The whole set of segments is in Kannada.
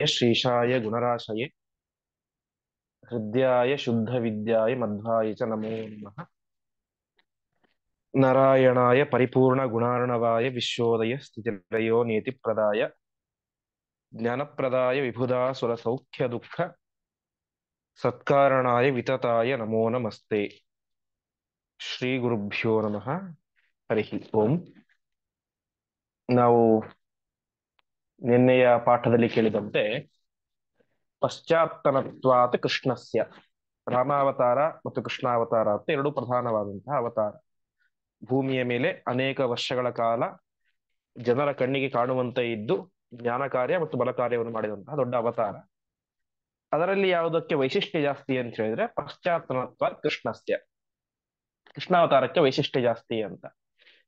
श्रीशाय गुणराशये हृद्याय शुद्धविद्याय मध्वाय च नमो नमः। नारायणाय परिपूर्णगुणार्णवाय विश्वोदय स्थितिलयो नियतिप्रदाय ज्ञानप्रदाय विबुधासुरसौख्यदुःख सत्कारणाय वितताय नमो नमस्ते। ಶ್ರೀಗುರುಭ್ಯೋ ನಮಃ. ಹರಿ ಓಂ. ನಾವು ನಿನ್ನೆಯ ಪಾಠದಲ್ಲಿ ಕೇಳಿದಂತೆ ಪಶ್ಚಾತ್ತನತ್ವಾತ್ ಕೃಷ್ಣಸ್ಯ, ರಾಮಾವತಾರ ಮತ್ತು ಕೃಷ್ಣಾವತಾರ ಅಂತ ಎರಡು ಪ್ರಧಾನವಾದಂತಹ ಅವತಾರ. ಭೂಮಿಯ ಮೇಲೆ ಅನೇಕ ವರ್ಷಗಳ ಕಾಲ ಜನರ ಕಣ್ಣಿಗೆ ಕಾಣುವಂತೆ ಇದ್ದು ಜ್ಞಾನ ಕಾರ್ಯ ಮತ್ತು ಬಲ ಕಾರ್ಯವನ್ನು ಮಾಡಿದಂತಹ ದೊಡ್ಡ ಅವತಾರ. ಅದರಲ್ಲಿ ಯಾವುದಕ್ಕೆ ವೈಶಿಷ್ಟ್ಯ ಜಾಸ್ತಿ ಅಂತ ಹೇಳಿದ್ರೆ ಪಶ್ಚಾತ್ತನತ್ವ ಕೃಷ್ಣಸ್ಯ, ಕೃಷ್ಣಾವತಾರಕ್ಕೆ ವೈಶಿಷ್ಟ್ಯ ಜಾಸ್ತಿ ಅಂತ.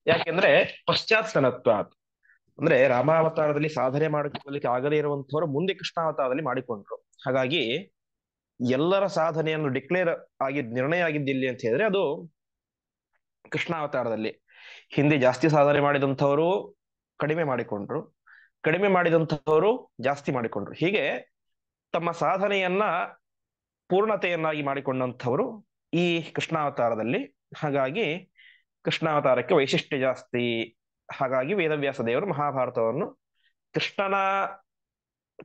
ಯಾಕೆಂದ್ರೆ ಪಶ್ಚಾತ್ತನತ್ವ ಅಂದ್ರೆ ರಾಮಾವತಾರದಲ್ಲಿ ಸಾಧನೆ ಮಾಡಿಕೊಳ್ಳಲಿಕ್ಕೆ ಆಗದೇ ಇರುವಂತವರು ಮುಂದೆ ಕೃಷ್ಣಾವತಾರದಲ್ಲಿ ಮಾಡಿಕೊಂಡ್ರು. ಹಾಗಾಗಿ ಎಲ್ಲರ ಸಾಧನೆಯನ್ನು ಡಿಕ್ಲೇರ್ ಆಗಿ ನಿರ್ಣಯ ಆಗಿದ್ದಿಲ್ಲಿ ಅಂತ ಹೇಳಿದ್ರೆ ಅದು ಕೃಷ್ಣಾವತಾರದಲ್ಲಿ. ಹಿಂದೆ ಜಾಸ್ತಿ ಸಾಧನೆ ಮಾಡಿದಂಥವರು ಕಡಿಮೆ ಮಾಡಿಕೊಂಡ್ರು, ಕಡಿಮೆ ಮಾಡಿದಂಥವರು ಜಾಸ್ತಿ ಮಾಡಿಕೊಂಡ್ರು. ಹೀಗೆ ತಮ್ಮ ಸಾಧನೆಯನ್ನ ಪೂರ್ಣತೆಯನ್ನಾಗಿ ಮಾಡಿಕೊಂಡಂಥವರು ಈ ಕೃಷ್ಣಾವತಾರದಲ್ಲಿ. ಹಾಗಾಗಿ ಕೃಷ್ಣಾವತಾರಕ್ಕೆ ವೈಶಿಷ್ಟ್ಯ ಜಾಸ್ತಿ. ಹಾಗಾಗಿ ವೇದವ್ಯಾಸ ದೇವರು ಮಹಾಭಾರತವನ್ನು ಕೃಷ್ಣನ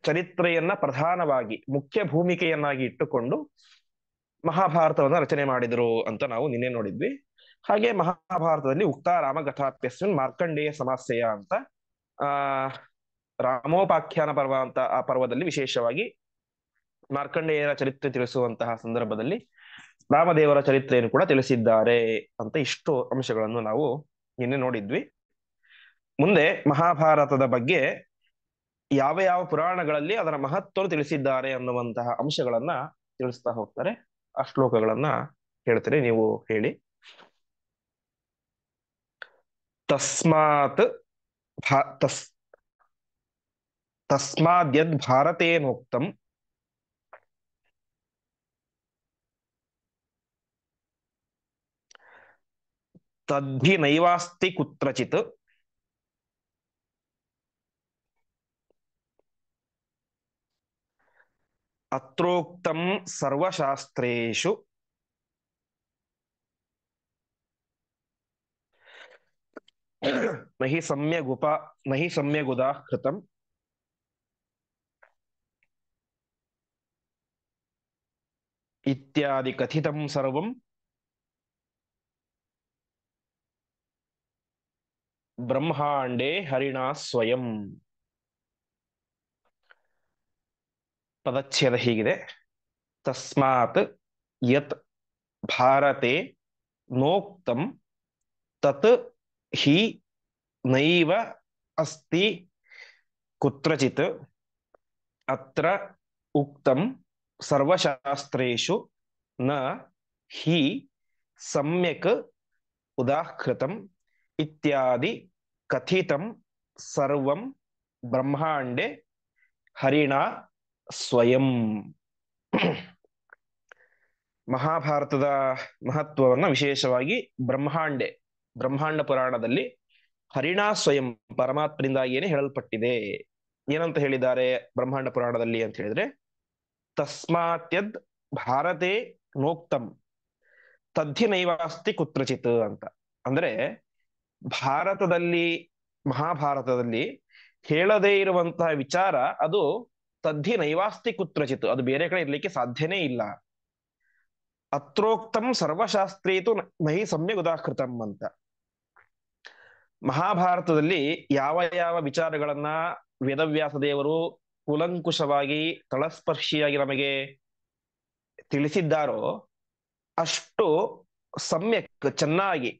ಚರಿತ್ರೆಯನ್ನ ಪ್ರಧಾನವಾಗಿ ಮುಖ್ಯ ಭೂಮಿಕೆಯನ್ನಾಗಿ ಇಟ್ಟುಕೊಂಡು ಮಹಾಭಾರತವನ್ನ ರಚನೆ ಮಾಡಿದರು ಅಂತ ನಾವು ನಿನ್ನೆ ನೋಡಿದ್ವಿ. ಹಾಗೆ ಮಹಾಭಾರತದಲ್ಲಿ ಉಕ್ತ ರಾಮಕಥಾಪ್ಯಸ್ಮಿನ್ ಮಾರ್ಕಂಡೇಯ ಸಮಾಸ್ಯೆಯ ಅಂತ ಆ ರಾಮೋಪಾಖ್ಯಾನ ಪರ್ವ ಅಂತ ಆ ಪರ್ವದಲ್ಲಿ ವಿಶೇಷವಾಗಿ ಮಾರ್ಕಂಡೇಯರ ಚರಿತ್ರೆ ತಿಳಿಸುವಂತಹ ಸಂದರ್ಭದಲ್ಲಿ ರಾಮದೇವರ ಚರಿತ್ರೆಯನ್ನು ಕೂಡ ತಿಳಿಸಿದ್ದಾರೆ ಅಂತ ಇಷ್ಟು ಅಂಶಗಳನ್ನು ನಾವು ನಿನ್ನೆ ನೋಡಿದ್ವಿ. ಮುಂದೆ ಮಹಾಭಾರತದ ಬಗ್ಗೆ ಯಾವ ಯಾವ ಪುರಾಣಗಳಲ್ಲಿ ಅದರ ಮಹತ್ವ ತಿಳಿಸಿದ್ದಾರೆ ಅನ್ನುವಂತಹ ಅಂಶಗಳನ್ನ ತಿಳಿಸ್ತಾ ಹೋಗ್ತಾರೆ. ಆ ಶ್ಲೋಕಗಳನ್ನ ಹೇಳ್ತಾರೆ, ನೀವು ಹೇಳಿ. ತಸ್ಮಾತ್ ತಸ್ಮಾದ್ಯದ್ ಭಾರತೇನೋಕ್ತಂ ತದ್ಧಿ ನೈವಾಸ್ತಿ ಕುತ್ರಚಿತ್ ಅತ್ರೋಕ್ತಂ ಸರ್ವಶಾಸ್ತ್ರೇಷು ನಹಿ ಸಮ್ಯಗುದಾಹೃತಂ ಇತ್ಯಾದಿ ಕಥಿತಂ ಸರ್ವಂ ಬ್ರಹ್ಮಾಂಡೇ ಹರಿಣಾ ಸ್ವಯಂ. ಪದಚ್ಛೇದ ಹೀಗಿದೆ: ತಸ್ಮಾತ್ ಯತ್ ಭಾರತೆ ನೋಕ್ತಂ ತತ್ ಹಿ ನೈವ ಅಸ್ತಿ ಕುತ್ರಚಿತ್ ಅತ್ರ ಉಕ್ತಂ ಸರ್ವಶಾಸ್ತ್ರೇಷು ನ ಹಿ ಸಮ್ಯಕ್ ಉದಾಹೃತಂ ಇತ್ಯಾದಿ ಕಥಿತಂ ಸರ್ವಂ ಬ್ರಹ್ಮಾಂಡೆ ಹರಿಣಾ ಸ್ವಯಂ. ಮಹಾಭಾರತದ ಮಹತ್ವವನ್ನ ವಿಶೇಷವಾಗಿ ಬ್ರಹ್ಮಾಂಡ ಪುರಾಣದಲ್ಲಿ ಹರಿಣಾ ಸ್ವಯಂ ಪರಮಾತ್ಮನಿಂದಾಗಿಯೇ ಹೇಳಲ್ಪಟ್ಟಿದೆ. ಏನಂತ ಹೇಳಿದ್ದಾರೆ ಬ್ರಹ್ಮಾಂಡ ಪುರಾಣದಲ್ಲಿ ಅಂತ ಹೇಳಿದ್ರೆ, ತಸ್ಮಾತ್ಯದ್ ಭಾರತೆ ನೋಕ್ತಂ ತದ್ಧಿ ನೈವಾಸ್ತಿ ಕುತ್ರಚಿತ್ ಅಂತ. ಅಂದ್ರೆ ಮಹಾಭಾರತದಲ್ಲಿ ಹೇಳದೇ ಇರುವಂತಹ ವಿಚಾರ ಅದು ತದ್ಧಿ ನೈವಾಸ್ತಿ ಕುತ್ರಚಿತ್, ಅದು ಬೇರೆ ಕಡೆ ಇರ್ಲಿಕ್ಕೆ ಸಾಧ್ಯನೇ ಇಲ್ಲ. ಅತ್ರೋಕ್ತಂ ಸರ್ವಶಾಸ್ತ್ರೀತು ನಹಿ ಸಮ್ಯಕ್ ಉದಾಹೃತಂ ಅಂತ. ಮಹಾಭಾರತದಲ್ಲಿ ಯಾವ ಯಾವ ವಿಚಾರಗಳನ್ನ ವೇದವ್ಯಾಸ ದೇವರು ಕೂಲಂಕುಷವಾಗಿ ತಳಸ್ಪರ್ಶಿಯಾಗಿ ನಮಗೆ ತಿಳಿಸಿದ್ದಾರೋ ಅಷ್ಟು ಸಮ್ಯಕ್ ಚೆನ್ನಾಗಿ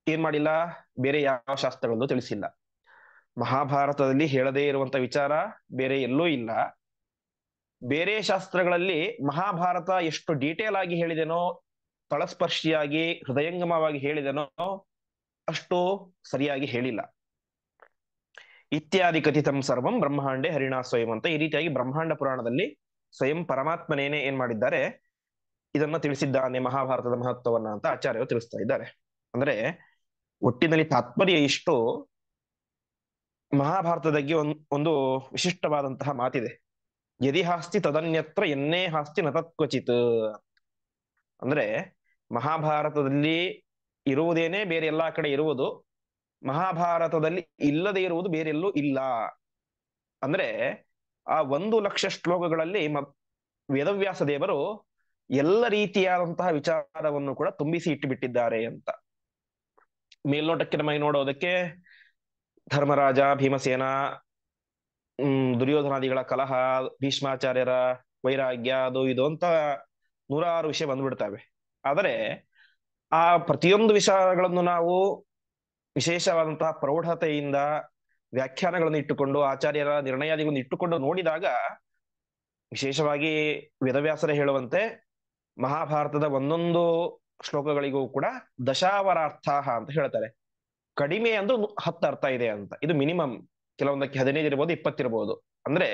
ಏನ್ ಮಾಡಿಲ್ಲ, ಬೇರೆ ಯಾವ ಶಾಸ್ತ್ರಗಳಲ್ಲೂ ತಿಳಿಸಿಲ್ಲ. ಮಹಾಭಾರತದಲ್ಲಿ ಹೇಳದೇ ಇರುವಂತ ವಿಚಾರ ಬೇರೆ ಎಲ್ಲೂ ಇಲ್ಲ. ಬೇರೆ ಶಾಸ್ತ್ರಗಳಲ್ಲಿ ಮಹಾಭಾರತ ಎಷ್ಟು ಡೀಟೇಲ್ ಆಗಿ ಹೇಳಿದೆನೋ, ತಳಸ್ಪರ್ಶಿಯಾಗಿ ಹೃದಯಂಗಮವಾಗಿ ಹೇಳಿದೆನೋ ಅಷ್ಟು ಸರಿಯಾಗಿ ಹೇಳಿಲ್ಲ. ಇತ್ಯಾದಿ ಕಥಿತಂ ಸರ್ವಂ ಬ್ರಹ್ಮಾಂಡೆ ಹರಿಣಾ ಸ್ವಯಂ ಅಂತ ಈ ರೀತಿಯಾಗಿ ಬ್ರಹ್ಮಾಂಡ ಪುರಾಣದಲ್ಲಿ ಸ್ವಯಂ ಪರಮಾತ್ಮನೇನೆ ಏನ್ ಮಾಡಿದ್ದಾರೆ, ಇದನ್ನ ತಿಳಿಸಿದ್ದಾನೆ ಮಹಾಭಾರತದ ಮಹತ್ವವನ್ನ ಅಂತ ಆಚಾರ್ಯರು ತಿಳಿಸ್ತಾ ಇದ್ದಾರೆ. ಅಂದ್ರೆ ಒಟ್ಟಿನಲ್ಲಿ ತಾತ್ಪರ್ಯ ಇಷ್ಟು: ಮಹಾಭಾರತದಲ್ಲಿ ಒಂದು ವಿಶಿಷ್ಟವಾದಂತಹ ಮಾತಿದೆ. ಯದಿ ಹಾಸ್ತಿ ತದನ್ಯತ್ರ ಎನ್ನೇ ಹಾಸ್ತಿ ನ ತತ್ಕ್ವಚಿತ್. ಅಂದ್ರೆ ಮಹಾಭಾರತದಲ್ಲಿ ಇರುವುದೇನೆ ಬೇರೆ ಎಲ್ಲಾ ಕಡೆ ಇರುವುದು, ಮಹಾಭಾರತದಲ್ಲಿ ಇಲ್ಲದೆ ಇರುವುದು ಬೇರೆಲ್ಲೂ ಇಲ್ಲ. ಅಂದ್ರೆ ಆ 1,00,000 ಶ್ಲೋಕಗಳಲ್ಲಿ ವೇದವ್ಯಾಸ ದೇವರು ಎಲ್ಲ ರೀತಿಯಾದಂತಹ ವಿಚಾರವನ್ನು ಕೂಡ ತುಂಬಿಸಿ ಇಟ್ಟುಬಿಟ್ಟಿದ್ದಾರೆ ಅಂತ. ಮೇಲ್ನೋಟಕ್ಕೆ ನಮಗೆ ನೋಡೋದಕ್ಕೆ ಧರ್ಮರಾಜ, ಭೀಮಸೇನ, ದುರ್ಯೋಧನಾದಿಗಳ ಕಲಹ, ಭೀಷ್ಮಾಚಾರ್ಯರ ವೈರಾಗ್ಯ, ಅದು ಇದು ಅಂತ 106 ವಿಷಯ ಬಂದ್ಬಿಡ್ತವೆ. ಆದರೆ ಆ ಪ್ರತಿಯೊಂದು ವಿಚಾರಗಳನ್ನು ನಾವು ವಿಶೇಷವಾದಂತಹ ಪ್ರೌಢತೆಯಿಂದ ವ್ಯಾಖ್ಯಾನಗಳನ್ನು ಇಟ್ಟುಕೊಂಡು, ಆಚಾರ್ಯರ ನಿರ್ಣಯಾದಿಗಳನ್ನು ಇಟ್ಟುಕೊಂಡು ನೋಡಿದಾಗ, ವಿಶೇಷವಾಗಿ ವೇದವ್ಯಾಸರೇ ಹೇಳುವಂತೆ ಮಹಾಭಾರತದ ಒಂದೊಂದು ಶ್ಲೋಕಗಳಿಗೂ ಕೂಡ ದಶಾವರಾರ್ಥ ಅಂತ ಹೇಳ್ತಾರೆ. ಕಡಿಮೆ ಅಂದ್ರೂ 10 ಅರ್ಥ ಇದೆ ಅಂತ. ಇದು ಮಿನಿಮಮ್. ಕೆಲವೊಂದಕ್ಕೆ 15 ಇರ್ಬೋದು, 20 ಇರ್ಬೋದು. ಅಂದ್ರೆ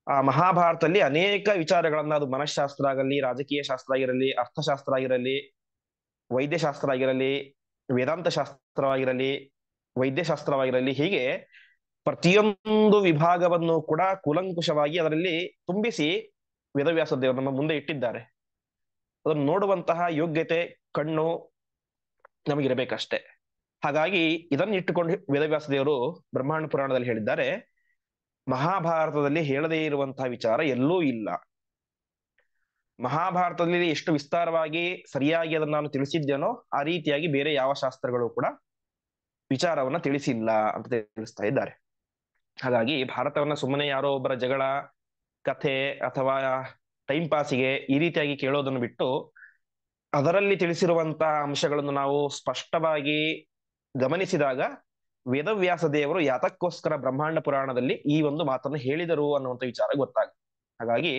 ಆ ಮಹಾಭಾರತದಲ್ಲಿ ಅನೇಕ ವಿಚಾರಗಳನ್ನ, ಅದು ಮನಃಶಾಸ್ತ್ರ ಆಗಲಿ, ರಾಜಕೀಯ ಶಾಸ್ತ್ರ ಆಗಿರಲಿ, ಅರ್ಥಶಾಸ್ತ್ರ ಆಗಿರಲಿ, ವೈದ್ಯಶಾಸ್ತ್ರ ಆಗಿರಲಿ, ವೇದಾಂತ ಶಾಸ್ತ್ರವಾಗಿರಲಿ, ವೈದ್ಯಶಾಸ್ತ್ರವಾಗಿರಲಿ, ಹೀಗೆ ಪ್ರತಿಯೊಂದು ವಿಭಾಗವನ್ನು ಕೂಡ ಕೂಲಂಕುಷವಾಗಿ ಅದರಲ್ಲಿ ತುಂಬಿಸಿ ವೇದವ್ಯಾಸ ದೇವರು ನಮ್ಮ ಮುಂದೆ ಇಟ್ಟಿದ್ದಾರೆ. ಅದನ್ನು ನೋಡುವಂತಹ ಯೋಗ್ಯತೆ, ಕಣ್ಣು ನಮಗಿರಬೇಕಷ್ಟೇ. ಹಾಗಾಗಿ ಇದನ್ನು ಇಟ್ಟುಕೊಂಡು ವೇದವ್ಯಾಸ ದೇವರು ಬ್ರಹ್ಮಾಂಡ ಪುರಾಣದಲ್ಲಿ ಹೇಳಿದ್ದಾರೆ, ಮಹಾಭಾರತದಲ್ಲಿ ಹೇಳದೇ ಇರುವಂತಹ ವಿಚಾರ ಎಲ್ಲೂ ಇಲ್ಲ. ಮಹಾಭಾರತದಲ್ಲಿ ಎಷ್ಟು ವಿಸ್ತಾರವಾಗಿ ಸರಿಯಾಗಿ ಅದನ್ನು ನಾನು ತಿಳಿಸಿದ್ದೇನೋ ಆ ರೀತಿಯಾಗಿ ಬೇರೆ ಯಾವ ಶಾಸ್ತ್ರಗಳು ಕೂಡ ವಿಚಾರವನ್ನ ತಿಳಿಸಿಲ್ಲ ಅಂತ ತಿಳಿಸ್ತಾ ಇದ್ದಾರೆ. ಹಾಗಾಗಿ ಭಾರತವನ್ನ ಸುಮ್ಮನೆ ಯಾರೋ ಒಬ್ಬರ ಜಗಳ, ಕಥೆ ಅಥವಾ ಟೈಮ್ ಪಾಸಿಗೆ ಈ ರೀತಿಯಾಗಿ ಕೇಳೋದನ್ನು ಬಿಟ್ಟು, ಅದರಲ್ಲಿ ತಿಳಿಸಿರುವಂತಹ ಅಂಶಗಳನ್ನು ನಾವು ಸ್ಪಷ್ಟವಾಗಿ ಗಮನಿಸಿದಾಗ ವೇದವ್ಯಾಸ ದೇವರು ಯಾತಕ್ಕೋಸ್ಕರ ಬ್ರಹ್ಮಾಂಡ ಪುರಾಣದಲ್ಲಿ ಈ ಒಂದು ಮಾತನ್ನು ಹೇಳಿದರು ಅನ್ನುವಂಥ ವಿಚಾರ ಗೊತ್ತಾಗುತ್ತೆ. ಹಾಗಾಗಿ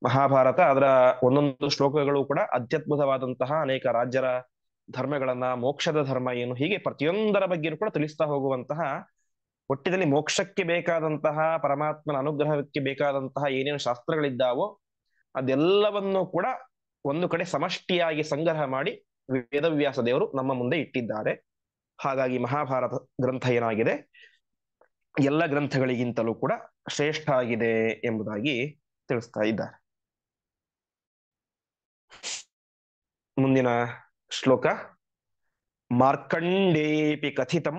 ಮಹಾಭಾರತ, ಅದರ ಒಂದೊಂದು ಶ್ಲೋಕಗಳು ಕೂಡ ಅತ್ಯದ್ಭುತವಾದಂತಹ ಅನೇಕ ರಾಜ್ಯರ ಧರ್ಮಗಳನ್ನ, ಮೋಕ್ಷದ ಧರ್ಮ ಏನು, ಹೀಗೆ ಪ್ರತಿಯೊಂದರ ಬಗ್ಗೆಯೂ ಕೂಡ ತಿಳಿಸ್ತಾ ಹೋಗುವಂತಹ, ಒಟ್ಟಿನಲ್ಲಿ ಮೋಕ್ಷಕ್ಕೆ ಬೇಕಾದಂತಹ, ಪರಮಾತ್ಮನ ಅನುಗ್ರಹಕ್ಕೆ ಬೇಕಾದಂತಹ ಏನೇನು ಶಾಸ್ತ್ರಗಳಿದ್ದಾವೋ ಅದೆಲ್ಲವನ್ನು ಕೂಡ ಒಂದು ಕಡೆ ಸಮಷ್ಟಿಯಾಗಿ ಸಂಗ್ರಹ ಮಾಡಿ ವೇದವ್ಯಾಸ ದೇವರು ನಮ್ಮ ಮುಂದೆ ಇಟ್ಟಿದ್ದಾರೆ. ಹಾಗಾಗಿ ಮಹಾಭಾರತ ಗ್ರಂಥ ಏನಾಗಿದೆ, ಎಲ್ಲ ಗ್ರಂಥಗಳಿಗಿಂತಲೂ ಕೂಡ ಶ್ರೇಷ್ಠ ಆಗಿದೆ ಎಂಬುದಾಗಿ ತಿಳಿಸ್ತಾ ಇದ್ದಾರೆ. ಮುಂದಿನ ಶ್ಲೋಕ, ಮಾರ್ಕಂಡೇಪಿ ಕಥಿತಂ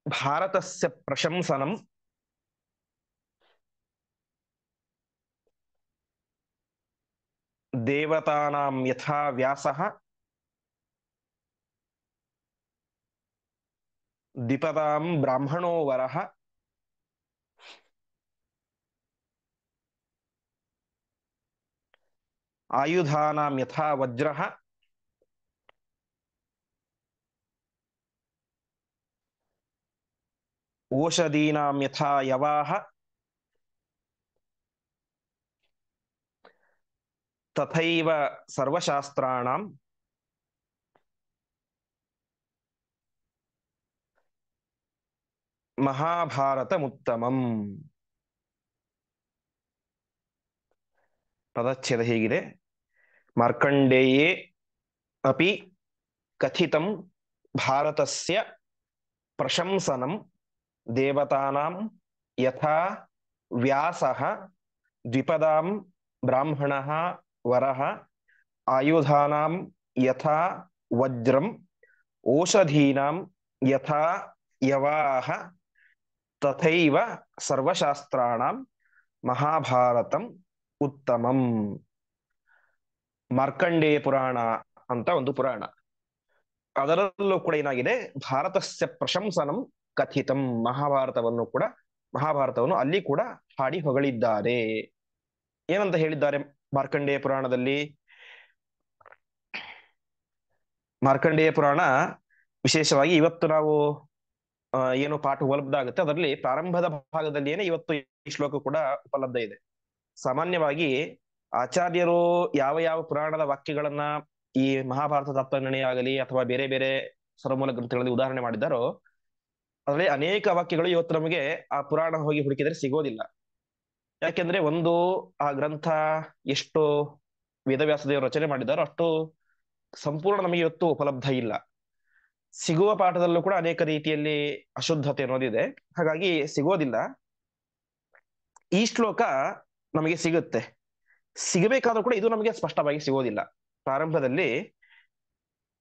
ಭಾರತಸ್ಯ ಪ್ರಶಂಸನಂ ದೇವತಾನಾಂ ಯಥಾ ವ್ಯಾಸಃ ದ್ವಿಪದಾಂ ಬ್ರಾಹ್ಮಣೋ ವರಃ ಆಯುಧಾನಾಂ ಯಥಾ ವಜ್ರಃ ಓಷಧೀನಾಂ ಯಥಾ ಯವಾಃ ತಥೈವ ಸರ್ವಶಾಸ್ತ್ರಾಣಾಂ ಮಹಾಭಾರತಮುತ್ತಮಂ. ಪದಚ್ಛೇದ ಹೀಗಿದೆ, ಮಾರ್ಕಂಡೇಯೇ ಅಪಿ ಕಥಿತಂ ಭಾರತಸ್ಯ ಪ್ರಶಂಸನಂ ದೇವತಾನಾಂ ಯಥಾ ವ್ಯಾಸಃ ದ್ವಿಪದಾಂ ಬ್ರಾಹ್ಮಣಃ ವರಃ ಆಯುಧಾನಾಂ ಯಥಾ ವಜ್ರಂ ಓಷಧೀನಾಂ ಯಥಾ ಯವಾಃ ತಥೈವ ಸರ್ವಶಾಸ್ತ್ರಾಣಾಂ ಮಹಾಭಾರತಂ ಉತ್ತಮಂ. ಮಾರ್ಕಂಡೇಯ ಪುರಾಣ ಅಂತ ಒಂದು ಪುರಾಣ, ಅದರಲ್ಲೂ ಕೂಡ ಏನಾಗಿದೆ, ಭಾರತಸ್ಯ ಪ್ರಶಂಸನಂ ಕಥಿತಂ, ಮಹಾಭಾರತವನ್ನು ಅಲ್ಲಿ ಕೂಡ ಹಾಡಿ ಹೊಗಳಿದ್ದಾರೆ. ಏನಂತ ಹೇಳಿದ್ದಾರೆ ಮಾರ್ಕಂಡೇಯ ಪುರಾಣದಲ್ಲಿ? ಮಾರ್ಕಂಡೇಯ ಪುರಾಣ ವಿಶೇಷವಾಗಿ ಇವತ್ತು ನಾವು ಏನು ಪಾಠ ಉಪಲಬ್ಧ ಆಗುತ್ತೆ, ಅದರಲ್ಲಿ ಪ್ರಾರಂಭದ ಭಾಗದಲ್ಲಿ ಏನೇ ಇವತ್ತು ಈ ಶ್ಲೋಕ ಕೂಡ ಉಪಲಬ್ಧ ಇದೆ. ಸಾಮಾನ್ಯವಾಗಿ ಆಚಾರ್ಯರು ಯಾವ ಯಾವ ಪುರಾಣದ ವಾಕ್ಯಗಳನ್ನ ಈ ಮಹಾಭಾರತ ತತ್ವನಿರ್ಣಯ ಆಗಲಿ ಅಥವಾ ಬೇರೆ ಬೇರೆ ಸರ್ವಮೂಲ ಗ್ರಂಥಗಳಲ್ಲಿ ಉದಾಹರಣೆ ಮಾಡಿದ್ದಾರೋ, ಅದರಲ್ಲಿ ಅನೇಕ ವಾಕ್ಯಗಳು ಇವತ್ತು ನಮಗೆ ಆ ಪುರಾಣ ಹೋಗಿ ಹುಡುಕಿದರೆ ಸಿಗೋದಿಲ್ಲ. ಯಾಕೆಂದ್ರೆ ಒಂದು ಆ ಗ್ರಂಥ ಎಷ್ಟು ವೇದವ್ಯಾಸ ದೇವರು ರಚನೆ ಮಾಡಿದ್ದಾರೋ ಅಷ್ಟು ಸಂಪೂರ್ಣ ನಮಗೆ ಇವತ್ತು ಉಪಲಬ್ಧ ಇಲ್ಲ. ಸಿಗುವ ಪಾಠದಲ್ಲೂ ಕೂಡ ಅನೇಕ ರೀತಿಯಲ್ಲಿ ಅಶುದ್ಧತೆ ಅನ್ನೋದಿದೆ, ಹಾಗಾಗಿ ಸಿಗೋದಿಲ್ಲ. ಈ ಶ್ಲೋಕ ನಮಗೆ ಸಿಗುತ್ತೆ, ಸಿಗಬೇಕಾದ್ರೂ ಕೂಡ ಇದು ನಮಗೆ ಸ್ಪಷ್ಟವಾಗಿ ಸಿಗೋದಿಲ್ಲ. ಪ್ರಾರಂಭದಲ್ಲಿ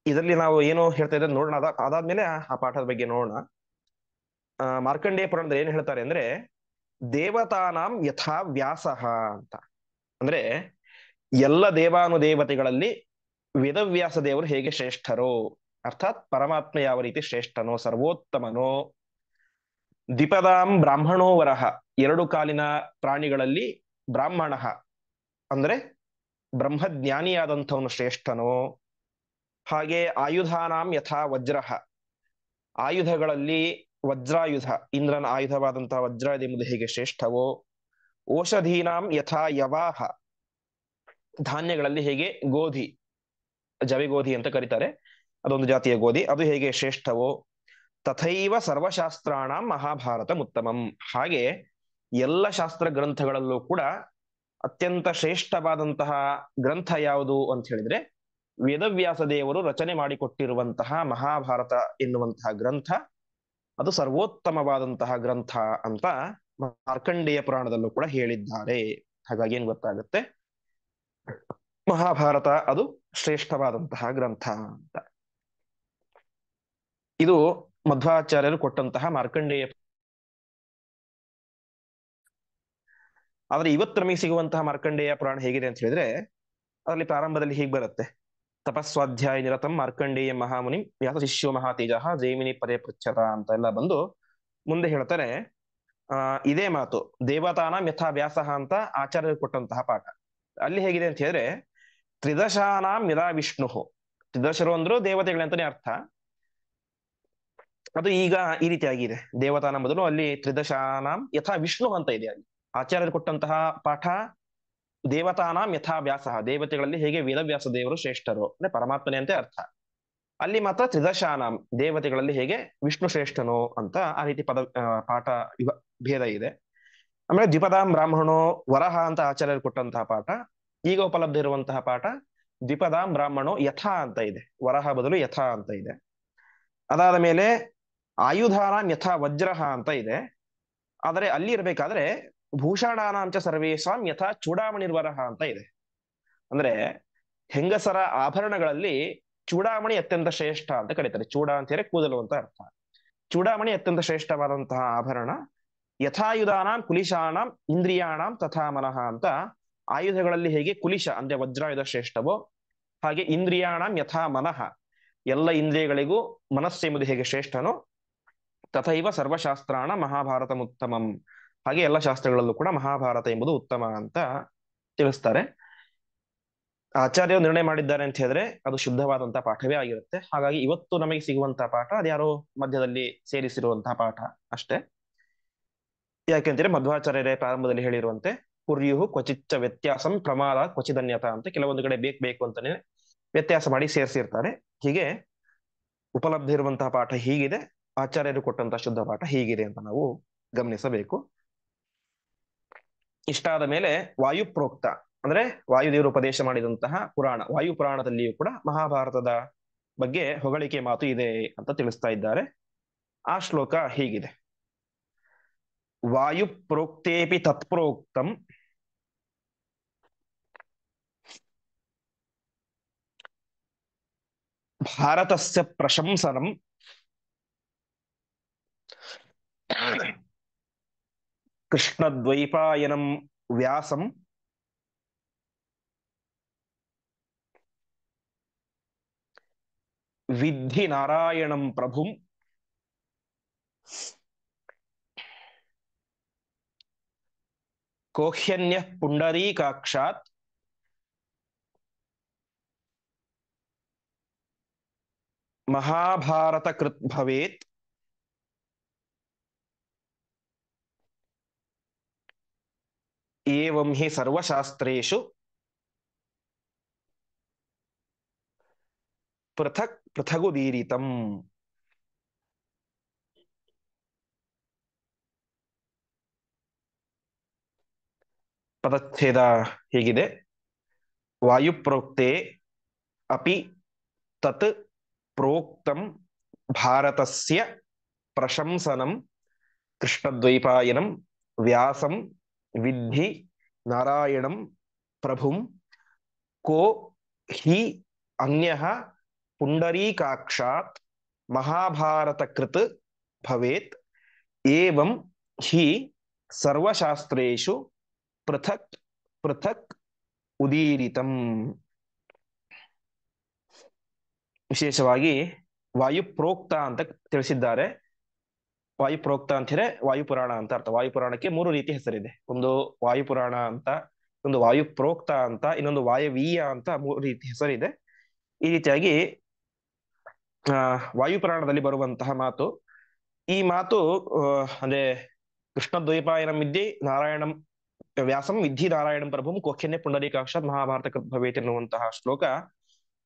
ಇದರಲ್ಲಿ ನಾವು ಏನು ಹೇಳ್ತಾ ಇದ್ರೆ ನೋಡೋಣ, ಅದಾದ್ಮೇಲೆ ಆ ಪಾಠದ ಬಗ್ಗೆ ನೋಡೋಣ. ಮಾರ್ಕಂಡೇಯ ಪುರಾಣದಲ್ಲಿ ಏನ್ ಹೇಳ್ತಾರೆ ಅಂದ್ರೆ, ದೇವತಾನಾಂ ಯಥಾ ವ್ಯಾಸಃ ಅಂತ. ಅಂದ್ರೆ ಎಲ್ಲ ದೇವಾನುದೇವತೆಗಳಲ್ಲಿ ವೇದವ್ಯಾಸ ದೇವರು ಹೇಗೆ ಶ್ರೇಷ್ಠರೋ, ಅರ್ಥಾತ್ ಪರಮಾತ್ಮ ಯಾವ ರೀತಿ ಶ್ರೇಷ್ಠನೋ, ಸರ್ವೋತ್ತಮನೋ. ದ್ವಿಪದಾಂ ಬ್ರಾಹ್ಮಣೋ ವರಹ, ಎರಡು ಕಾಲಿನ ಪ್ರಾಣಿಗಳಲ್ಲಿ ಬ್ರಾಹ್ಮಣ ಅಂದ್ರೆ ಬ್ರಹ್ಮಜ್ಞಾನಿಯಾದಂಥವನು ಶ್ರೇಷ್ಠನೋ. ಹಾಗೆ ಆಯುಧಾನಾಂ ಯಥಾ ವಜ್ರಃ, ಆಯುಧಗಳಲ್ಲಿ ವಜ್ರಾಯುಧ, ಇಂದ್ರನ ಆಯುಧವಾದಂತಹ ವಜ್ರಾಯುಧ ಎಂಬುದು ಹೇಗೆ ಶ್ರೇಷ್ಠವೋ. ಓಷಧೀನಾಂ ಯಥಾ ಯವಾಹ, ಧಾನ್ಯಗಳಲ್ಲಿ ಹೇಗೆ ಗೋಧಿ, ಜವಿಗೋಧಿ ಅಂತ ಕರೀತಾರೆ, ಅದೊಂದು ಜಾತಿಯ ಗೋಧಿ, ಅದು ಹೇಗೆ ಶ್ರೇಷ್ಠವೋ. ತಥೈವ ಸರ್ವಶಾಸ್ತ್ರಾಣ ಮಹಾಭಾರತ ಉತ್ತಮಂ, ಹಾಗೆ ಎಲ್ಲ ಶಾಸ್ತ್ರ ಗ್ರಂಥಗಳಲ್ಲೂ ಕೂಡ ಅತ್ಯಂತ ಶ್ರೇಷ್ಠವಾದಂತಹ ಗ್ರಂಥ ಯಾವುದು ಅಂತ ಹೇಳಿದ್ರೆ, ವೇದವ್ಯಾಸ ದೇವರು ರಚನೆ ಮಾಡಿಕೊಟ್ಟಿರುವಂತಹ ಮಹಾಭಾರತ ಎನ್ನುವಂತಹ ಗ್ರಂಥ, ಅದು ಸರ್ವೋತ್ತಮವಾದಂತಹ ಗ್ರಂಥ ಅಂತ ಮಾರ್ಕಂಡೇಯ ಪುರಾಣದಲ್ಲೂ ಕೂಡ ಹೇಳಿದ್ದಾರೆ. ಹಾಗಾಗಿ ಏನ್ ಗೊತ್ತಾಗುತ್ತೆ, ಮಹಾಭಾರತ ಅದು ಶ್ರೇಷ್ಠವಾದಂತಹ ಗ್ರಂಥ ಅಂತ. ಇದು ಮಧ್ವಾಚಾರ್ಯರು ಕೊಟ್ಟಂತಹ ಮಾರ್ಕಂಡೇಯ. ಆದ್ರೆ ಇವತ್ತು ನಮಗೆ ಸಿಗುವಂತಹ ಮಾರ್ಕಂಡೇಯ ಪುರಾಣ ಹೇಗಿದೆ ಅಂತ ಹೇಳಿದ್ರೆ, ಅದರಲ್ಲಿ ಪ್ರಾರಂಭದಲ್ಲಿ ಹೀಗೆ ಬರುತ್ತೆ, ತಪಸ್ವಾಧ್ಯಾಯ ನಿರತಂ ಮಾರ್ಕಂಡೇಯ ಮಹಾಮುನಿ ವ್ಯಾಸ ಶಿಷ್ಯೋ ಮಹಾತೇಜ ಜೈಮಿನಿ ಪದೇ ಪೃಚ್ಛತ ಅಂತ ಎಲ್ಲ ಬಂದು ಮುಂದೆ ಹೇಳ್ತಾರೆ. ಇದೇ ಮಾತು ದೇವತಾನಾಂ ಯಥಾ ವ್ಯಾಸಃ ಅಂತ ಆಚಾರ್ಯರು ಕೊಟ್ಟಂತಹ ಪಾಠ. ಅಲ್ಲಿ ಹೇಗಿದೆ ಅಂತ ಹೇಳಿದ್ರೆ, ತ್ರಿದಶಾನಾಂ ಯದಾ ವಿಷ್ಣು, ತ್ರಿದಶರು ಅಂದ್ರು ದೇವತೆಗಳಂತಾನೆ ಅರ್ಥ. ಅದು ಈಗ ಈ ರೀತಿ ಆಗಿದೆ, ದೇವತಾನ ಬದಲು ಅಲ್ಲಿ ತ್ರಿದಶಾನಾಂ ಯಥಾ ವಿಷ್ಣು ಅಂತ ಇದೆ. ಅಲ್ಲಿ ಆಚಾರ್ಯರು ಕೊಟ್ಟಂತಹ ಪಾಠ ದೇವತಾನಾಂ ಯಥಾ ವ್ಯಾಸಃ, ದೇವತೆಗಳಲ್ಲಿ ಹೇಗೆ ವೇದವ್ಯಾಸ ದೇವರು ಶ್ರೇಷ್ಠರು ಅಂದ್ರೆ ಪರಮಾತ್ಮನೇ ಅಂತ ಅರ್ಥ. ಅಲ್ಲಿ ಮಾತ್ರ ತ್ರಿದಶಾನಾಂ, ದೇವತೆಗಳಲ್ಲಿ ಹೇಗೆ ವಿಷ್ಣು ಶ್ರೇಷ್ಠನು ಅಂತ ಆ ರೀತಿ ಪಾಠ ಭೇದ ಇದೆ. ಆಮೇಲೆ ದ್ವಿಪದಾಂ ಬ್ರಾಹ್ಮಣೋ ವರಹ ಅಂತ ಆಚಾರ್ಯರು ಕೊಟ್ಟಂತಹ ಪಾಠ, ಈಗ ಉಪಲಬ್ಧ ಇರುವಂತಹ ಪಾಠ ದ್ವಿಪದಾಂ ಬ್ರಾಹ್ಮಣೋ ಯಥಾ ಅಂತ ಇದೆ, ವರಹ ಬದಲು ಯಥಾ ಅಂತ ಇದೆ. ಅದಾದ ಮೇಲೆ ಆಯುಧಾನಾಂ ಯಥಾ ವಜ್ರಹ ಅಂತ ಇದೆ, ಆದರೆ ಅಲ್ಲಿ ಇರಬೇಕಾದ್ರೆ ಭೂಷಣಾನಾಂಚ ಸರ್ವೇಶಾಂ ಯಥಾ ಚೂಡಾಮಣಿರ್ವರಹ ಅಂತ ಇದೆ. ಅಂದ್ರೆ ಹೆಂಗಸರ ಆಭರಣಗಳಲ್ಲಿ ಚೂಡಾಮಣಿ ಅತ್ಯಂತ ಶ್ರೇಷ್ಠ ಅಂತ ಕರೀತಾರೆ. ಚೂಡ ಅಂತ ಹೇಳಿ ಕೂದಲು ಅಂತ ಅರ್ಥ. ಚೂಡಾಮಣಿ ಅತ್ಯಂತ ಶ್ರೇಷ್ಠವಾದಂತಹ ಆಭರಣ. ಯಥಾಯುಧಾನಾಂ ಕುಲಿಶಾನಾಂ ಇಂದ್ರಿಯಾಣಾಂ ತಥಾ ಮನಃ ಅಂತ, ಆಯುಧಗಳಲ್ಲಿ ಹೇಗೆ ಕುಲಿಶ ಅಂದ್ರೆ ವಜ್ರಾಯುಧ ಶ್ರೇಷ್ಠವೋ, ಹಾಗೆ ಇಂದ್ರಿಯಾಣಾಂ ಯಥಾ ಮನಃ, ಎಲ್ಲ ಇಂದ್ರಿಯಗಳಿಗೂ ಮನಸ್ಸೆಂಬುದು ಹೇಗೆ ಶ್ರೇಷ್ಠನೋ, ತಥೈವ ಸರ್ವಶಾಸ್ತ್ರಾಣ ಮಹಾಭಾರತ ಉತ್ತಮಂ, ಹಾಗೆ ಎಲ್ಲ ಶಾಸ್ತ್ರಗಳಲ್ಲೂ ಕೂಡ ಮಹಾಭಾರತ ಎಂಬುದು ಉತ್ತಮ ಅಂತ ತಿಳಿಸ್ತಾರೆ. ಆಚಾರ್ಯರು ನಿರ್ಣಯ ಮಾಡಿದ್ದಾರೆ ಅಂತ ಹೇಳಿದ್ರೆ ಅದು ಶುದ್ಧವಾದಂತಹ ಪಾಠವೇ ಆಗಿರುತ್ತೆ. ಹಾಗಾಗಿ ಇವತ್ತು ನಮಗೆ ಸಿಗುವಂತಹ ಪಾಠ ಅದ್ಯಾರೋ ಮಧ್ಯದಲ್ಲಿ ಸೇರಿಸಿರುವಂತಹ ಪಾಠ ಅಷ್ಟೇ. ಯಾಕೆಂದ್ರೆ ಮಧ್ವಾಚಾರ್ಯರೇ ಪ್ರಾರಂಭದಲ್ಲಿ ಹೇಳಿರುವಂತೆ ಕುರ್ಯುಹು ಕ್ವಚಿಚ್ಚ ವ್ಯತ್ಯಾಸಂ ಪ್ರಮಾದ ಕ್ವಚಿದನ್ಯತ ಅಂತ, ಕೆಲವೊಂದು ಕಡೆ ಬೇಕು ಅಂತಾನೆ ವ್ಯತ್ಯಾಸ ಮಾಡಿ ಸೇರಿಸಿರ್ತಾರೆ. ಹೀಗೆ ಉಪಲಬ್ಧ ಇರುವಂತಹ ಪಾಠ ಹೀಗಿದೆ, ಆಚಾರ್ಯರು ಕೊಟ್ಟಂತಹ ಶುದ್ಧ ಪಾಠ ಹೀಗಿದೆ ಅಂತ ನಾವು ಗಮನಿಸಬೇಕು. ಇಷ್ಟಾದ ಮೇಲೆ ವಾಯುಪ್ರೋಕ್ತ ಅಂದ್ರೆ ವಾಯುದೇವರು ಉಪದೇಶ ಮಾಡಿದಂತಹ ಪುರಾಣ, ವಾಯು ಪುರಾಣದಲ್ಲಿಯೂ ಕೂಡ ಮಹಾಭಾರತದ ಬಗ್ಗೆ ಹೊಗಳಿಕೆ ಮಾತು ಇದೆ ಅಂತ ತಿಳಿಸ್ತಾ ಇದ್ದಾರೆ. ಆ ಶ್ಲೋಕ ಹೀಗಿದೆ, ವಾಯು ಪ್ರೋಕ್ತೇಪಿ ತತ್ಪ್ರೋಕ್ತಂ ಭಾರತಸ್ಯ ಪ್ರಶಂಸನಂ ಕೃಷ್ಣದ್ವೈಪಾಯನಂ ವ್ಯಾಸಂ ವಿದ್ಧಿ ನಾರಾಯಣಂ ಪ್ರಭುಂ ಕೋಹ್ಯನ್ಯ ಪುಂಡರೀಕಾಕ್ಷಾತ್ ಮಹಾಭಾರತ ಕೃತ್ ಭವೇತ್ ಏವಂ ಹಿ ಸರ್ವಶಾಸ್ತ್ರೇಷು ಪೃಥಕ್ ಪೃಥಗುದೀರಿತಂ. ಪದಚ್ಛೇದ ಹೀಗಿದೆ, ವಾಯುಪ್ರೋಕ್ತೆ ಅಪಿ ತತ್ ಪ್ರೋಕ್ತಂ ಭಾರತಸ್ಯ ಪ್ರಶಂಸನಂ ಕೃಷ್ಣದ್ವೈಪಾಯನಂ ವ್ಯಾಸಂ ವಿದ್ಧಿ ನಾರಾಯಣಂ ಪ್ರಭುಂ ಕೋ ಹಿ ಅನ್ಯಃ ಪುಂಡರೀಕಾಕ್ಷಾತ್ ಮಹಾಭಾರತಕೃತ್ ಭವೇತ್ ಏವಂ ಹಿ ಸರ್ವಶಾಸ್ತ್ರೇಷು ಪೃಥಕ್ ಪೃಥಕ್ ಉದೀರಿತಂ. ವಿಶೇಷವಾಗಿ ವಾಯುಪ್ರೋಕ್ತ ಅಂತ ತಿಳಿಸಿದ್ದಾರೆ. ವಾಯುಪ್ರೋಕ್ತ ಅಂತ ಹೇಳಿದ್ರೆ ವಾಯುಪುರಾಣ ಅಂತ ಅರ್ಥ. ವಾಯುಪುರಾಣಕ್ಕೆ 3 ರೀತಿ ಹೆಸರಿದೆ. ಒಂದು ವಾಯುಪುರಾಣ ಅಂತ, ಒಂದು ವಾಯುಪ್ರೋಕ್ತ ಅಂತ, ಇನ್ನೊಂದು ವಾಯವೀಯ ಅಂತ 3 ರೀತಿ ಹೆಸರಿದೆ. ಈ ರೀತಿಯಾಗಿ ವಾಯುಪುರಾಣದಲ್ಲಿ ಬರುವಂತಹ ಮಾತು, ಈ ಮಾತು ಅಂದ್ರೆ ಕೃಷ್ಣದ್ವೈಪಾಯನಂ ವಿದ್ಯೆ ನಾರಾಯಣಂ ವ್ಯಾಸಂ ವಿದ್ಧಿ ನಾರಾಯಣಂ ಪ್ರಭುಂ ಕೋಖ್ಯನ್ನೇ ಪುಂಡರೀಕಾಕ್ಷಾತ್ ಮಹಾಭಾರತ ಕೃತ್ ಭವೇತ್ ಎನ್ನುವಂತಹ ಶ್ಲೋಕ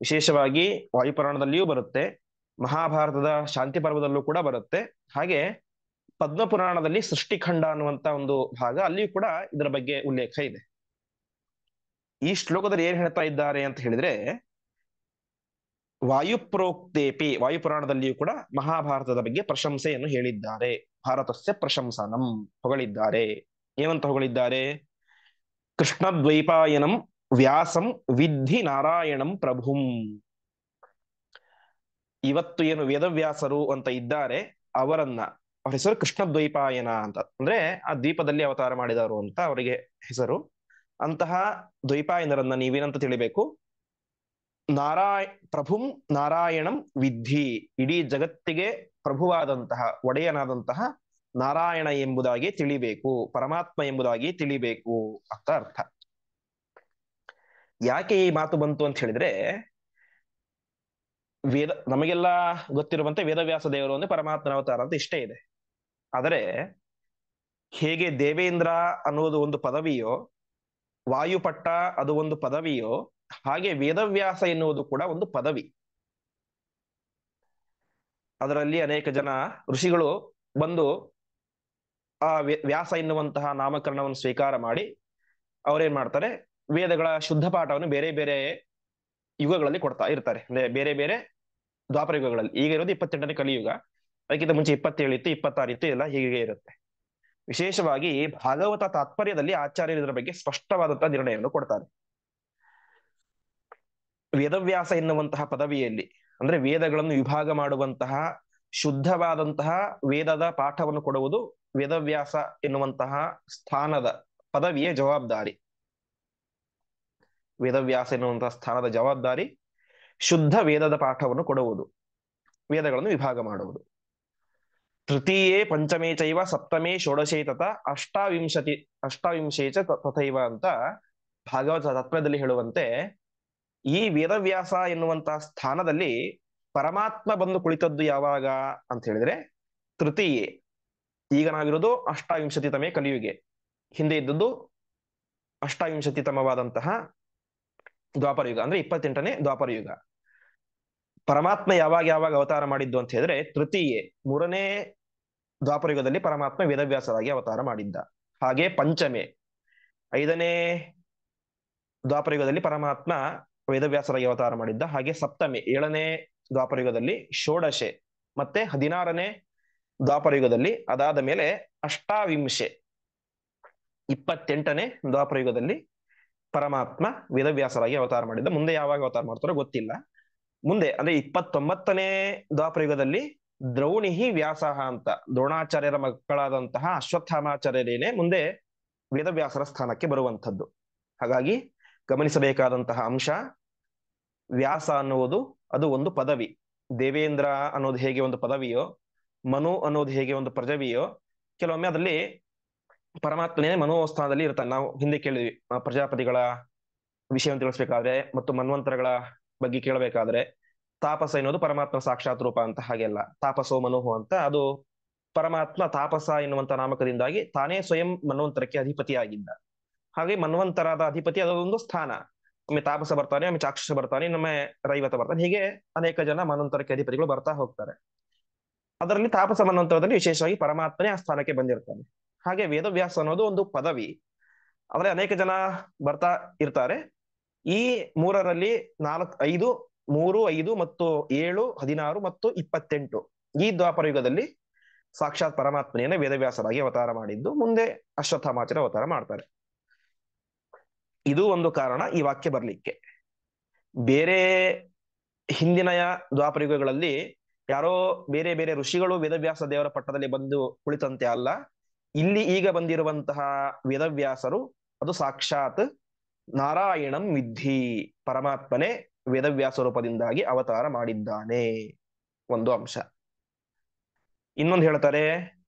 ವಿಶೇಷವಾಗಿ ವಾಯುಪುರಾಣದಲ್ಲಿಯೂ ಬರುತ್ತೆ, ಮಹಾಭಾರತದ ಶಾಂತಿ ಪರ್ವದಲ್ಲೂ ಕೂಡ ಬರುತ್ತೆ. ಹಾಗೆ ಪದ್ಮಪುರಾಣದಲ್ಲಿ ಸೃಷ್ಟಿಖಂಡ ಅನ್ನುವಂತ ಒಂದು ಭಾಗ, ಅಲ್ಲಿಯೂ ಕೂಡ ಇದರ ಬಗ್ಗೆ ಉಲ್ಲೇಖ ಇದೆ. ಈ ಶ್ಲೋಕದಲ್ಲಿ ಏನ್ ಹೇಳ್ತಾ ಇದ್ದಾರೆ ಅಂತ ಹೇಳಿದ್ರೆ, ವಾಯುಪ್ರೋಕ್ತೇಪಿ, ವಾಯುಪುರಾಣದಲ್ಲಿಯೂ ಕೂಡ ಮಹಾಭಾರತದ ಬಗ್ಗೆ ಪ್ರಶಂಸೆಯನ್ನು ಹೇಳಿದ್ದಾರೆ. ಭಾರತಸ್ಯ ಪ್ರಶಂಸನಂ, ಹೊಗಳಿದ್ದಾರೆ. ಏನಂತ ಹೊಗಳಿದ್ದಾರೆ? ಕೃಷ್ಣದ್ವೈಪಾಯನಂ ವ್ಯಾಸಂ ವಿದ್ಧಿ ನಾರಾಯಣಂ ಪ್ರಭುಂ. ಇವತ್ತು ಏನು ವೇದವ್ಯಾಸರು ಅಂತ ಇದ್ದಾರೆ ಅವರನ್ನ, ಅವ್ರ ಹೆಸರು ಕೃಷ್ಣದ್ವೈಪಾಯನ ಅಂತ, ಅಂದ್ರೆ ಆ ದ್ವೀಪದಲ್ಲಿ ಅವತಾರ ಮಾಡಿದವರು ಅಂತ ಅವರಿಗೆ ಹೆಸರು. ಅಂತಹ ದ್ವೈಪಾಯನರನ್ನ ನೀವೇನಂತ ತಿಳಿಬೇಕು? ಪ್ರಭುಂ ನಾರಾಯಣಂ ವಿದ್ಧಿ, ಇಡೀ ಜಗತ್ತಿಗೆ ಪ್ರಭುವಾದಂತಹ ಒಡೆಯನಾದಂತಹ ನಾರಾಯಣ ಎಂಬುದಾಗಿ ತಿಳಿಬೇಕು, ಪರಮಾತ್ಮ ಎಂಬುದಾಗಿ ತಿಳಿಬೇಕು ಅಂತ ಅರ್ಥ. ಯಾಕೆ ಈ ಮಾತು ಬಂತು ಅಂತ ಹೇಳಿದ್ರೆ, ನಮಗೆಲ್ಲ ಗೊತ್ತಿರುವಂತೆ ವೇದವ್ಯಾಸ ದೇವರು ಅಂದ್ರೆ ಪರಮಾತ್ಮನ ಅವತಾರ ಅಂತ ಇಷ್ಟೇ ಇದೆ. ಆದರೆ ಹೇಗೆ ದೇವೇಂದ್ರ ಅನ್ನುವುದು ಒಂದು ಪದವಿಯೋ, ವಾಯುಪಟ್ಟ ಅದು ಒಂದು ಪದವಿಯೋ, ಹಾಗೆ ವೇದವ್ಯಾಸ ಎನ್ನುವುದು ಕೂಡ ಒಂದು ಪದವಿ. ಅದರಲ್ಲಿ ಅನೇಕ ಜನ ಋಷಿಗಳು ಬಂದು ಆ ವ್ಯಾಸ ಎನ್ನುವಂತಹ ನಾಮಕರಣವನ್ನು ಸ್ವೀಕಾರ ಮಾಡಿ ಅವ್ರೇನ್ ಮಾಡ್ತಾರೆ, ವೇದಗಳ ಶುದ್ಧ ಪಾಠವನ್ನು ಬೇರೆ ಬೇರೆ ಯುಗಗಳಲ್ಲಿ ಕೊಡ್ತಾ ಇರ್ತಾರೆ. ಅಂದ್ರೆ ಬೇರೆ ಬೇರೆ ದ್ವಾಪರ ಯುಗಗಳಲ್ಲಿ. ಈಗ ಇರೋದು 28ನೇ ಕಲಿಯುಗ, ಅದಕ್ಕಿಂತ ಮುಂಚೆ 27 ಇತ್ತು, 26 ಇತ್ತು, ಎಲ್ಲ ಹೀಗೆ ಇರುತ್ತೆ. ವಿಶೇಷವಾಗಿ ಭಾಗವತ ತಾತ್ಪರ್ಯದಲ್ಲಿ ಆಚಾರ್ಯರು ಇದರ ಬಗ್ಗೆ ಸ್ಪಷ್ಟವಾದಂತಹ ನಿರ್ಣಯವನ್ನು ಕೊಡ್ತಾರೆ. ವೇದವ್ಯಾಸ ಎನ್ನುವಂತಹ ಪದವಿಯಲ್ಲಿ, ಅಂದ್ರೆ ವೇದಗಳನ್ನು ವಿಭಾಗ ಮಾಡುವಂತಹ ಶುದ್ಧವಾದಂತಹ ವೇದದ ಪಾಠವನ್ನು ಕೊಡುವುದು ವೇದವ್ಯಾಸ ಎನ್ನುವಂತಹ ಸ್ಥಾನದ ಪದವಿಯ ಜವಾಬ್ದಾರಿ. ವೇದವ್ಯಾಸ ಎನ್ನುವಂತಹ ಸ್ಥಾನದ ಜವಾಬ್ದಾರಿ ಶುದ್ಧ ವೇದದ ಪಾಠವನ್ನು ಕೊಡುವುದು, ವೇದಗಳನ್ನು ವಿಭಾಗ ಮಾಡುವುದು. ತೃತೀಯೇ ಪಂಚಮೇ ಚೈವ ಸಪ್ತಮೇ ಷೋಡಶೇ ತತ ಅಷ್ಟಾವಿಂಶೇ ಚ ತಥೈವ ಅಂತ ಭಾಗವತ ತತ್ವದಲ್ಲಿ ಹೇಳುವಂತೆ, ಈ ವೇದವ್ಯಾಸ ಎನ್ನುವಂತಹ ಸ್ಥಾನದಲ್ಲಿ ಪರಮಾತ್ಮ ಬಂದು ಕುಳಿತದ್ದು ಯಾವಾಗ ಅಂತ ಹೇಳಿದ್ರೆ ತೃತೀಯೇ. ಈಗ ನಾವಿರೋದು ಅಷ್ಟಾವಿಂಶತಿತಮೇ ಕಲಿಯುಗೆ, ಹಿಂದೆ ಇದ್ದದ್ದು ಅಷ್ಟಾವಿಂಶತಿತಮವಾದಂತಹ ದ್ವಾಪರ ಯುಗ, ಅಂದ್ರೆ 28ನೇ ದ್ವಾಪರ ಯುಗ. ಪರಮಾತ್ಮ ಯಾವಾಗ ಯಾವಾಗ ಅವತಾರ ಮಾಡಿದ್ದು ಅಂತ ಹೇಳಿದ್ರೆ ತೃತೀಯೇ, 3ನೇ ದ್ವಾಪರ ಯುಗದಲ್ಲಿ ಪರಮಾತ್ಮ ವೇದವ್ಯಾಸರಾಗಿ ಅವತಾರ ಮಾಡಿದ್ದ. ಹಾಗೆ ಪಂಚಮೆ, 5ನೇ ದ್ವಾಪರ ಯುಗದಲ್ಲಿ ಪರಮಾತ್ಮ ವೇದವ್ಯಾಸರಾಗಿ ಅವತಾರ ಮಾಡಿದ್ದ. ಹಾಗೆ ಸಪ್ತಮೆ, 7ನೇ ದ್ವಾಪರ ಯುಗದಲ್ಲಿ, ಷೋಡಶೆ ಮತ್ತೆ 16ನೇ ದ್ವಾಪರ ಯುಗದಲ್ಲಿ, ಅದಾದ ಮೇಲೆ ಅಷ್ಟಾವಿಂಶೆ 28ನೇ ದ್ವಾಪರ ಯುಗದಲ್ಲಿ ಪರಮಾತ್ಮ ವೇದವ್ಯಾಸರಾಗಿ ಅವತಾರ ಮಾಡಿದ್ದ. ಮುಂದೆ ಯಾವಾಗ ಅವತಾರ ಮಾಡ್ತಾರೋ ಗೊತ್ತಿಲ್ಲ. ಮುಂದೆ ಅಂದ್ರೆ 29ನೇ ದ್ವಾಪರ ಯುಗದಲ್ಲಿ ದ್ರೌಣಿಹಿ ವ್ಯಾಸಃ ಅಂತ, ದ್ರೋಣಾಚಾರ್ಯರ ಮಕ್ಕಳಾದಂತಹ ಅಶ್ವತ್ಥಾಮಾಚಾರ್ಯರೇನೆ ಮುಂದೆ ವೇದವ್ಯಾಸರ ಸ್ಥಾನಕ್ಕೆ ಬರುವಂಥದ್ದು. ಹಾಗಾಗಿ ಗಮನಿಸಬೇಕಾದಂತಹ ಅಂಶ, ವ್ಯಾಸ ಅನ್ನುವುದು ಅದು ಒಂದು ಪದವಿ. ದೇವೇಂದ್ರ ಅನ್ನೋದು ಹೇಗೆ ಒಂದು ಪದವಿಯೋ, ಮನು ಅನ್ನೋದು ಹೇಗೆ ಒಂದು ಪ್ರಜವಿಯೋ, ಕೆಲವೊಮ್ಮೆ ಅದರಲ್ಲಿ ಪರಮಾತ್ಮನೇ ಮನೋಸ್ಥಾನದಲ್ಲಿ ಇರ್ತಾನೆ. ನಾವು ಹಿಂದೆ ಕೇಳಿದ್ವಿ, ಪ್ರಜಾಪತಿಗಳ ವಿಷಯವನ್ನು ತಿಳಿಸ್ಬೇಕಾದ್ರೆ ಮತ್ತು ಮನ್ವಂತರಗಳ ಬಗ್ಗೆ ಕೇಳಬೇಕಾದ್ರೆ ತಾಪಸ ಎನ್ನುವುದು ಪರಮಾತ್ಮ ಸಾಕ್ಷಾತ್ ರೂಪ ಅಂತ. ಹಾಗೆಲ್ಲ ತಾಪಸೋ ಮನೋಹು ಅಂತ, ಅದು ಪರಮಾತ್ಮ ತಾಪಸ ಎನ್ನುವಂತ ನಾಮಕದಿಂದಾಗಿ ತಾನೇ ಸ್ವಯಂ ಮನ್ವಂತರಕ್ಕೆ ಅಧಿಪತಿಯಾಗಿದ್ದ. ಹಾಗೆ ಮನ್ವಂತರಾದ ಅಧಿಪತಿ ಅದೊಂದು ಸ್ಥಾನ. ಒಮ್ಮೆ ತಾಪಸ ಬರ್ತಾನೆ, ಒಮ್ಮೆ ಚಾಕ್ಷುಷ ಬರ್ತಾನೆ, ಇನ್ನೊಮ್ಮೆ ರೈವತ ಬರ್ತಾನೆ. ಹೀಗೆ ಅನೇಕ ಜನ ಮನ್ವಂತರಕ್ಕೆ ಅಧಿಪತಿಗಳು ಬರ್ತಾ ಹೋಗ್ತಾರೆ. ಅದರಲ್ಲಿ ತಾಪಸ ಮನ್ವಂತರದಲ್ಲಿ ವಿಶೇಷವಾಗಿ ಪರಮಾತ್ಮನೇ ಆ ಸ್ಥಾನಕ್ಕೆ ಬಂದಿರ್ತಾನೆ. ಹಾಗೆ ವೇದವ್ಯಾಸ ಅನ್ನೋದು ಒಂದು ಪದವಿ. ಆದ್ರೆ ಅನೇಕ ಜನ ಬರ್ತಾ ಇರ್ತಾರೆ. ಈ 3ರಲ್ಲಿ 5 3, 5 ಮತ್ತು 7, 16 ಮತ್ತು 28 ಈ ದ್ವಾಪರ ಯುಗದಲ್ಲಿ ಸಾಕ್ಷಾತ್ ಪರಮಾತ್ಮನೇನೆ ವೇದವ್ಯಾಸರಾಗಿ ಅವತಾರ ಮಾಡಿದ್ದು, ಮುಂದೆ ಅಶ್ವತ್ಥಾಮಾಚಾರ್ಯ ಅವತಾರ ಮಾಡ್ತಾರೆ. ಇದು ಒಂದು ಕಾರಣ ಈ ವಾಕ್ಯ ಬರ್ಲಿಕ್ಕೆ. ಬೇರೆ ಹಿಂದಿನ ದ್ವಾಪರ ಯುಗಗಳಲ್ಲಿ ಯಾರೋ ಬೇರೆ ಬೇರೆ ಋಷಿಗಳು ವೇದವ್ಯಾಸ ದೇವರ ಪಟ್ಟದಲ್ಲಿ ಬಂದು ಕುಳಿತಂತೆ ಅಲ್ಲ, ಇಲ್ಲಿ ಈಗ ಬಂದಿರುವಂತಹ ವೇದವ್ಯಾಸರು ಅದು ಸಾಕ್ಷಾತ್ ನಾರಾಯಣಂ ವಿದ್ಧಿ, ಪರಮಾತ್ಮನೇ ವೇದವ್ಯಾಸ ರೂಪದಿಂದಾಗಿ ಅವತಾರ ಮಾಡಿದ್ದಾನೆ ಒಂದು ಅಂಶ. ಇನ್ನೊಂದು ಹೇಳ್ತಾರೆ,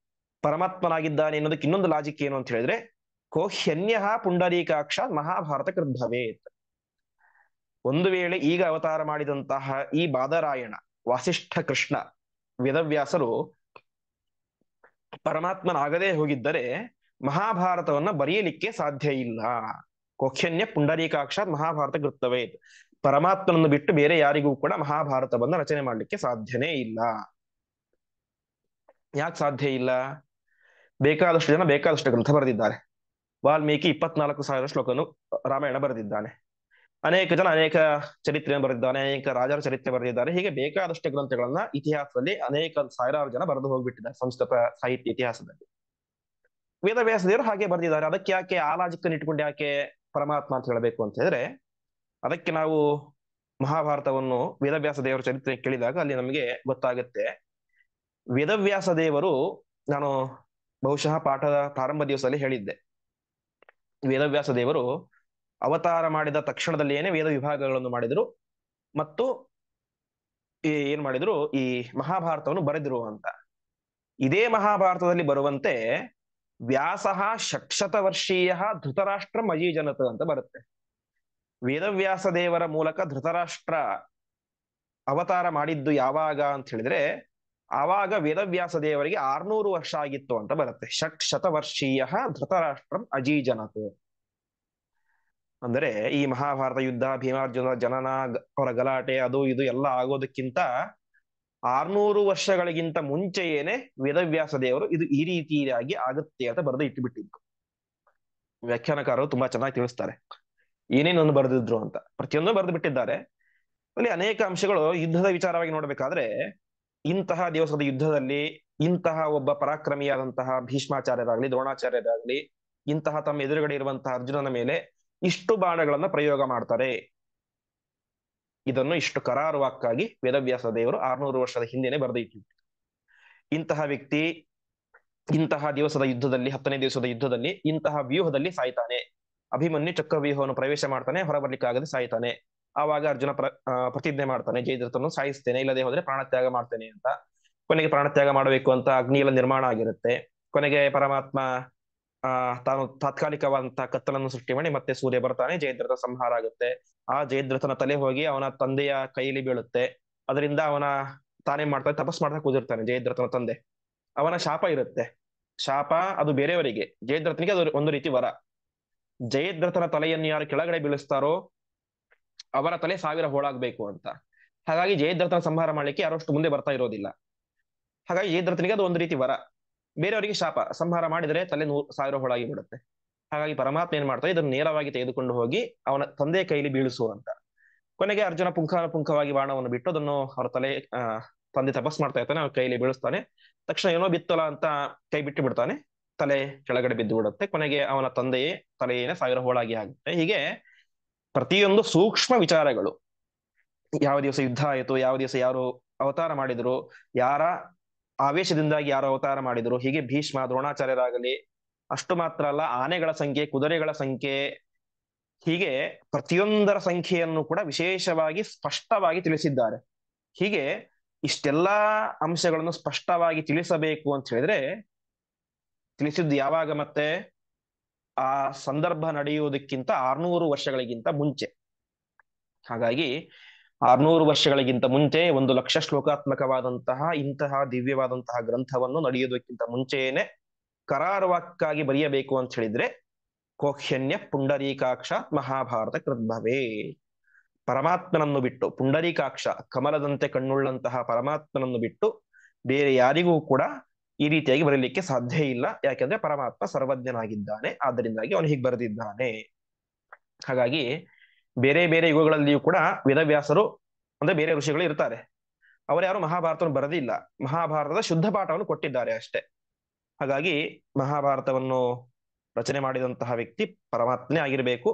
ಪರಮಾತ್ಮನಾಗಿದ್ದಾನೆ ಅನ್ನೋದಕ್ಕೆ ಇನ್ನೊಂದು ಲಾಜಿಕ್ ಏನು ಅಂತ ಹೇಳಿದ್ರೆ, ಕೋಹ್ಯನ್ಯ ಪುಂಡರೀಕಾಕ್ಷ ಮಹಾಭಾರತ ಕೃದ್ಭವೇತ್. ಒಂದು ವೇಳೆ ಈಗ ಅವತಾರ ಮಾಡಿದಂತಹ ಈ ಬಾದರಾಯಣ ವಾಸಿಷ್ಠ ಕೃಷ್ಣ ವೇದವ್ಯಾಸರು ಪರಮಾತ್ಮನಾಗದೇ ಹೋಗಿದ್ದರೆ ಮಹಾಭಾರತವನ್ನ ಬರೆಯಲಿಕ್ಕೆ ಸಾಧ್ಯ ಇಲ್ಲ. ಕೋಖ್ಯನ್ಯ ಪುಂಡರೀಕಾಕ್ಷಾತ್ ಮಹಾಭಾರತ ಕೃತವೇತ್, ಪರಮಾತ್ಮನನ್ನು ಬಿಟ್ಟು ಬೇರೆ ಯಾರಿಗೂ ಕೂಡ ಮಹಾಭಾರತವನ್ನ ರಚನೆ ಮಾಡಲಿಕ್ಕೆ ಸಾಧ್ಯನೇ ಇಲ್ಲ. ಯಾಕೆ ಸಾಧ್ಯ ಇಲ್ಲ? ಬೇಕಾದಷ್ಟು ಜನ ಬೇಕಾದಷ್ಟು ಗ್ರಂಥ ಬರೆದಿದ್ದಾರೆ. ವಾಲ್ಮೀಕಿ 24,000 ಶ್ಲೋಕನು ರಾಮಾಯಣ ಬರೆದಿದ್ದಾನೆ. ಅನೇಕ ಜನ ಅನೇಕ ಚರಿತ್ರೆಯನ್ನು ಬರೆದಿದ್ದಾನೆ, ಅನೇಕ ರಾಜರ ಚರಿತ್ರೆ ಬರೆದಿದ್ದಾರೆ. ಹೀಗೆ ಬೇಕಾದಷ್ಟು ಗ್ರಂಥಗಳನ್ನ ಇತಿಹಾಸದಲ್ಲಿ ಅನೇಕ ಸಾವಿರಾರು ಜನ ಬರೆದು ಹೋಗ್ಬಿಟ್ಟಿದ್ದಾರೆ ಸಂಸ್ಕೃತ ಸಾಹಿತ್ಯ ಇತಿಹಾಸದಲ್ಲಿ. ವೇದವ್ಯಾಸ ದೇವರು ಹಾಗೆ ಬರೆದಿದ್ದಾರೆ. ಅದಕ್ಕೆ ಯಾಕೆ ಆ ಲಾಜಿಕ್ಕನ್ನು ಇಟ್ಕೊಂಡು ಯಾಕೆ ಪರಮಾತ್ಮ ಅಂತ ಹೇಳಬೇಕು ಅಂತ ಹೇಳಿದ್ರೆ, ಅದಕ್ಕೆ ನಾವು ಮಹಾಭಾರತವನ್ನು ವೇದವ್ಯಾಸ ದೇವರ ಚರಿತ್ರೆ ಕೇಳಿದಾಗ ಅಲ್ಲಿ ನಮಗೆ ಗೊತ್ತಾಗುತ್ತೆ. ವೇದವ್ಯಾಸ ದೇವರು, ನಾನು ಬಹುಶಃ ಪಾಠದ ಪ್ರಾರಂಭ ದಿವಸದಲ್ಲಿ ಹೇಳಿದ್ದೆ, ವೇದವ್ಯಾಸ ದೇವರು ಅವತಾರ ಮಾಡಿದ ತಕ್ಷಣದಲ್ಲಿಯೇನೆ ವೇದ ವಿಭಾಗಗಳನ್ನು ಮಾಡಿದ್ರು ಮತ್ತು ಏನ್ ಮಾಡಿದ್ರು, ಈ ಮಹಾಭಾರತವನ್ನು ಬರೆದಿರು ಅಂತ. ಇದೇ ಮಹಾಭಾರತದಲ್ಲಿ ಬರುವಂತೆ ವ್ಯಾಸಃ ಷಟ್ಶತ ವರ್ಷೀಯ ಧೃತರಾಷ್ಟ್ರ ಅಜೀಜನತ ಅಂತ ಬರುತ್ತೆ. ವೇದವ್ಯಾಸ ದೇವರ ಮೂಲಕ ಧೃತರಾಷ್ಟ್ರ ಅವತಾರ ಮಾಡಿದ್ದು ಯಾವಾಗ ಅಂತ ಹೇಳಿದ್ರೆ, ಆವಾಗ ವೇದವ್ಯಾಸ ದೇವರಿಗೆ 600 ವರ್ಷ ಆಗಿತ್ತು ಅಂತ ಬರುತ್ತೆ. ಷಟ್ಶತ ವರ್ಷೀಯ ಧೃತರಾಷ್ಟ್ರಂ ಅಜೀಜನತ್. ಅಂದರೆ ಈ ಮಹಾಭಾರತ ಯುದ್ಧ, ಭೀಮಾರ್ಜುನ ಜನನ, ಅವರ ಗಲಾಟೆ, ಅದು ಇದು ಎಲ್ಲ ಆಗೋದಕ್ಕಿಂತ 600 ವರ್ಷಗಳಿಗಿಂತ ಮುಂಚೆಯೇನೆ ವೇದವ್ಯಾಸ ದೇವರು ಇದು ಈ ರೀತಿಯಾಗಿ ಆಗುತ್ತೆ ಅಂತ ಬರೆದು ಇಟ್ಟುಬಿಟ್ಟಿದ್ರು. ವ್ಯಾಖ್ಯಾನಕಾರರು ತುಂಬಾ ಚೆನ್ನಾಗಿ ತಿಳಿಸ್ತಾರೆ ಏನೇನೊಂದು ಬರೆದಿದ್ರು ಅಂತ. ಪ್ರತಿಯೊಂದು ಬರೆದು ಬಿಟ್ಟಿದ್ದಾರೆ. ಅಲ್ಲಿ ಅನೇಕ ಅಂಶಗಳು ಯುದ್ಧದ ವಿಚಾರವಾಗಿ ನೋಡ್ಬೇಕಾದ್ರೆ, ಇಂತಹ ದಿವಸದ ಯುದ್ಧದಲ್ಲಿ ಇಂತಹ ಒಬ್ಬ ಪರಾಕ್ರಮಿಯಾದಂತಹ ಭೀಷ್ಮಾಚಾರ್ಯರಾಗ್ಲಿ, ದ್ರೋಣಾಚಾರ್ಯರಾಗ್ಲಿ, ಇಂತಹ ತಮ್ಮ ಎದುರುಗಡೆ ಇರುವಂತಹ ಅರ್ಜುನನ ಮೇಲೆ ಇಷ್ಟು ಬಾಣಗಳನ್ನ ಪ್ರಯೋಗ ಮಾಡ್ತಾರೆ. ಇದನ್ನು ಇಷ್ಟು ಕರಾರುವಾಕ್ಕಾಗಿ ವೇದವ್ಯಾಸ ದೇವರು 600 ವರ್ಷದ ಹಿಂದೆನೆ ಬರೆದಿಟ್ಟು, ಇಂತಹ ವ್ಯಕ್ತಿ ಇಂತಹ ದಿವಸದ ಯುದ್ಧದಲ್ಲಿ, 10ನೇ ದಿವಸದ ಯುದ್ಧದಲ್ಲಿ ಇಂತಹ ವ್ಯೂಹದಲ್ಲಿ ಸಾಯ್ತಾನೆ, ಅಭಿಮನ್ಯು ಚಕ್ರವ್ಯೂಹವನ್ನು ಪ್ರವೇಶ ಮಾಡ್ತಾನೆ, ಹೊರಬರ್ಲಿಕ್ಕಾಗದೆ ಸಾಯ್ತಾನೆ. ಆವಾಗ ಅರ್ಜುನ ಪ್ರತಿಜ್ಞೆ ಮಾಡ್ತಾನೆ, ಜಯದ್ರಥನ್ನು ಸಾಯಿಸ್ತೇನೆ, ಇಲ್ಲದೆ ಹೋದ್ರೆ ಪ್ರಾಣತ್ಯಾಗ ಮಾಡ್ತೇನೆ ಅಂತ. ಕೊನೆಗೆ ಪ್ರಾಣತ್ಯಾಗ ಮಾಡಬೇಕು ಅಂತ ಅಗ್ನಿಯೆಲ್ಲ ನಿರ್ಮಾಣ ಆಗಿರುತ್ತೆ. ಕೊನೆಗೆ ಪರಮಾತ್ಮ ತಾನು ತಾತ್ಕಾಲಿಕವಾದಂತಹ ಕತ್ತಲನ್ನು ಸೃಷ್ಟಿ ಮಾಡಿ ಮತ್ತೆ ಸೂರ್ಯ ಬರ್ತಾನೆ, ಜಯದ್ರಥ ಸಂಹಾರ ಆಗುತ್ತೆ. ಆ ಜಯದ್ರಥನ ತಲೆ ಹೋಗಿ ಅವನ ತಂದೆಯ ಕೈಯಲ್ಲಿ ಬೀಳುತ್ತೆ. ಅದರಿಂದ ಅವನ ತಾನೇ ಮಾಡ್ತಾನೆ, ತಪಸ್ ಮಾಡ್ತಾ ಕೂದಿರ್ತಾನೆ ಜಯದ್ರಥನ ತಂದೆ. ಅವನ ಶಾಪ ಇರುತ್ತೆ. ಶಾಪ ಅದು ಬೇರೆಯವರಿಗೆ, ಜಯದ್ರಥನಿಗೆ ಅದು ಒಂದು ರೀತಿ ವರ. ಜಯದ್ರಥನ ತಲೆಯನ್ನು ಯಾರು ಕೆಳಗಡೆ ಬೀಳಿಸ್ತಾರೋ ಅವರ ತಲೆ 1000 ಹೋಳಾಗ್ಬೇಕು ಅಂತ. ಹಾಗಾಗಿ ಜಯದ್ರಥನ ಸಂಹಾರ ಮಾಡ್ಲಿಕ್ಕೆ ಯಾರಷ್ಟು ಮುಂದೆ ಬರ್ತಾ ಇರೋದಿಲ್ಲ. ಹಾಗಾಗಿ ಜಯದ್ರಥನಿಗೆ ಅದು ಒಂದು ರೀತಿ ವರ, ಬೇರೆಯವರಿಗೆ ಶಾಪ. ಸಂಹಾರ ಮಾಡಿದರೆ ತಲೆ 1000 ಹೋಳಾಗಿ ಬಿಡುತ್ತೆ. ಹಾಗಾಗಿ ಪರಮಾತ್ಮ ಏನ್ ಮಾಡ್ತಾರೆ, ಇದನ್ನು ನೇರವಾಗಿ ತೆಗೆದುಕೊಂಡು ಹೋಗಿ ಅವನ ತಂದೆ ಕೈಲಿ ಬೀಳಿಸುವಂತ. ಕೊನೆಗೆ ಅರ್ಜುನ ಪುಂಖವಾಗಿ ಬಾಣವನ್ನು ಬಿಟ್ಟು ಅದನ್ನು ಅವರ ತಂದೆ ತಪಸ್ ಮಾಡ್ತಾ ಇರ್ತಾನೆ, ಅವ್ರ ಕೈಲಿ ಬೀಳಿಸ್ತಾನೆ. ತಕ್ಷಣ ಏನೋ ಬಿತ್ತಲ್ಲ ಅಂತ ಕೈ ಬಿಟ್ಟು ಬಿಡ್ತಾನೆ, ತಲೆ ಕೆಳಗಡೆ ಬಿದ್ದು ಬಿಡುತ್ತೆ. ಕೊನೆಗೆ ಅವನ ತಂದೆಯೇ ತಲೆಯೇನೆ 1000 ಹೋಳಾಗಿ ಆಗುತ್ತೆ. ಹೀಗೆ ಪ್ರತಿಯೊಂದು ಸೂಕ್ಷ್ಮ ವಿಚಾರಗಳು, ಯಾವ ದಿವಸ ಯುದ್ಧ ಆಯಿತು, ಯಾವ ದಿವಸ ಯಾರು ಅವತಾರ ಮಾಡಿದ್ರು, ಯಾರ ಆವೇಶದಿಂದಾಗಿ ಯಾರು ಅವತಾರ ಮಾಡಿದ್ರು, ಹೀಗೆ ಭೀಷ್ಮ ದ್ರೋಣಾಚಾರ್ಯರಾಗಲಿ, ಅಷ್ಟು ಮಾತ್ರ ಅಲ್ಲ, ಆನೆಗಳ ಸಂಖ್ಯೆ, ಕುದುರೆಗಳ ಸಂಖ್ಯೆ, ಹೀಗೆ ಪ್ರತಿಯೊಂದರ ಸಂಖ್ಯೆಯನ್ನು ಕೂಡ ವಿಶೇಷವಾಗಿ ಸ್ಪಷ್ಟವಾಗಿ ತಿಳಿಸಿದ್ದಾರೆ. ಹೀಗೆ ಇಷ್ಟೆಲ್ಲಾ ಅಂಶಗಳನ್ನು ಸ್ಪಷ್ಟವಾಗಿ ತಿಳಿಸಬೇಕು ಅಂತ ಹೇಳಿದ್ರೆ, ತಿಳಿಸಿದ್ದು ಯಾವಾಗ? ಮತ್ತೆ ಆ ಸಂದರ್ಭ ನಡೆಯುವುದಕ್ಕಿಂತ 600 ವರ್ಷಗಳಿಗಿಂತ ಮುಂಚೆ. ಹಾಗಾಗಿ 600 ವರ್ಷಗಳಿಗಿಂತ ಮುಂಚೆ 1,00,000 ಶ್ಲೋಕಾತ್ಮಕವಾದಂತಹ ಇಂತಹ ದಿವ್ಯವಾದಂತಹ ಗ್ರಂಥವನ್ನು ನಡೆಯುವುದಕ್ಕಿಂತ ಮುಂಚೆಯೇನೆ ಕರಾರುವಾಕ್ಕಾಗಿ ಬರೆಯಬೇಕು ಅಂತ ಹೇಳಿದ್ರೆ, ಕೋಖ್ಯನ್ಯ ಪುಂಡರೀಕಾಕ್ಷ ಮಹಾಭಾರತ ಕೃದ್ಭವೇ. ಪರಮಾತ್ಮನನ್ನು ಬಿಟ್ಟು, ಪುಂಡರೀಕಾಕ್ಷ ಕಮಲದಂತೆ ಕಣ್ಣುಳ್ಳಂತಹ ಪರಮಾತ್ಮನನ್ನು ಬಿಟ್ಟು ಬೇರೆ ಯಾರಿಗೂ ಕೂಡ ಈ ರೀತಿಯಾಗಿ ಬರೀಲಿಕ್ಕೆ ಸಾಧ್ಯ ಇಲ್ಲ. ಯಾಕೆಂದ್ರೆ ಪರಮಾತ್ಮ ಸರ್ವಜ್ಞನಾಗಿದ್ದಾನೆ, ಆದ್ದರಿಂದಾಗಿ ಅವನು ಹೀಗೆ ಬರೆದಿದ್ದಾನೆ. ಹಾಗಾಗಿ ಬೇರೆ ಬೇರೆ ಯುಗಗಳಲ್ಲಿಯೂ ಕೂಡ ವೇದವ್ಯಾಸರು ಅಂದ್ರೆ ಬೇರೆ ಋಷಿಗಳು ಇರ್ತಾರೆ, ಅವರು ಯಾರು ಮಹಾಭಾರತವನ್ನು ಬರೆದಿಲ್ಲ, ಮಹಾಭಾರತದ ಶುದ್ಧ ಪಾಠವನ್ನು ಕೊಟ್ಟಿದ್ದಾರೆ ಅಷ್ಟೇ. ಹಾಗಾಗಿ ಮಹಾಭಾರತವನ್ನು ರಚನೆ ಮಾಡಿದಂತಹ ವ್ಯಕ್ತಿ ಪರಮಾತ್ಮನೇ ಆಗಿರಬೇಕು.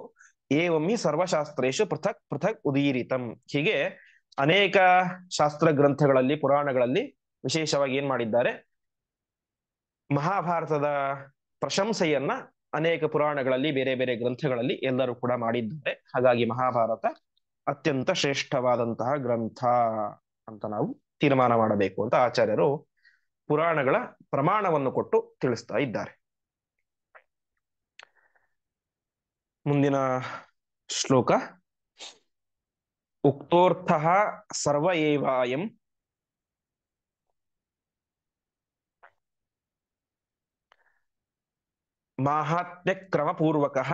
ಏವಮ್ಮಿ ಸರ್ವಶಾಸ್ತ್ರೇಶು ಪೃಥಕ್ ಪೃಥಕ್ ಉದೀರಿತಂ. ಹೀಗೆ ಅನೇಕ ಶಾಸ್ತ್ರ ಗ್ರಂಥಗಳಲ್ಲಿ, ಪುರಾಣಗಳಲ್ಲಿ ವಿಶೇಷವಾಗಿ ಏನ್ ಮಾಡಿದ್ದಾರೆ, ಮಹಾಭಾರತದ ಪ್ರಶಂಸೆಯನ್ನ ಅನೇಕ ಪುರಾಣಗಳಲ್ಲಿ, ಬೇರೆ ಬೇರೆ ಗ್ರಂಥಗಳಲ್ಲಿ ಎಲ್ಲರೂ ಕೂಡ ಮಾಡಿದ್ದಾರೆ. ಹಾಗಾಗಿ ಮಹಾಭಾರತ ಅತ್ಯಂತ ಶ್ರೇಷ್ಠವಾದಂತಹ ಗ್ರಂಥ ಅಂತ ನಾವು ತೀರ್ಮಾನ ಮಾಡಬೇಕು ಅಂತ ಆಚಾರ್ಯರು ಪುರಾಣಗಳ ಪ್ರಮಾಣವನ್ನು ಕೊಟ್ಟು ತಿಳಿಸ್ತಾ ಇದ್ದಾರೆ. ಮುಂದಿನ ಶ್ಲೋಕ. ಉಕ್ತೋರ್ಥಃ ಸರ್ವ ಏವಾಯಂ ಮಾಹಾತ್ಮ್ಯ ಕ್ರಮ ಪೂರ್ವಕಃ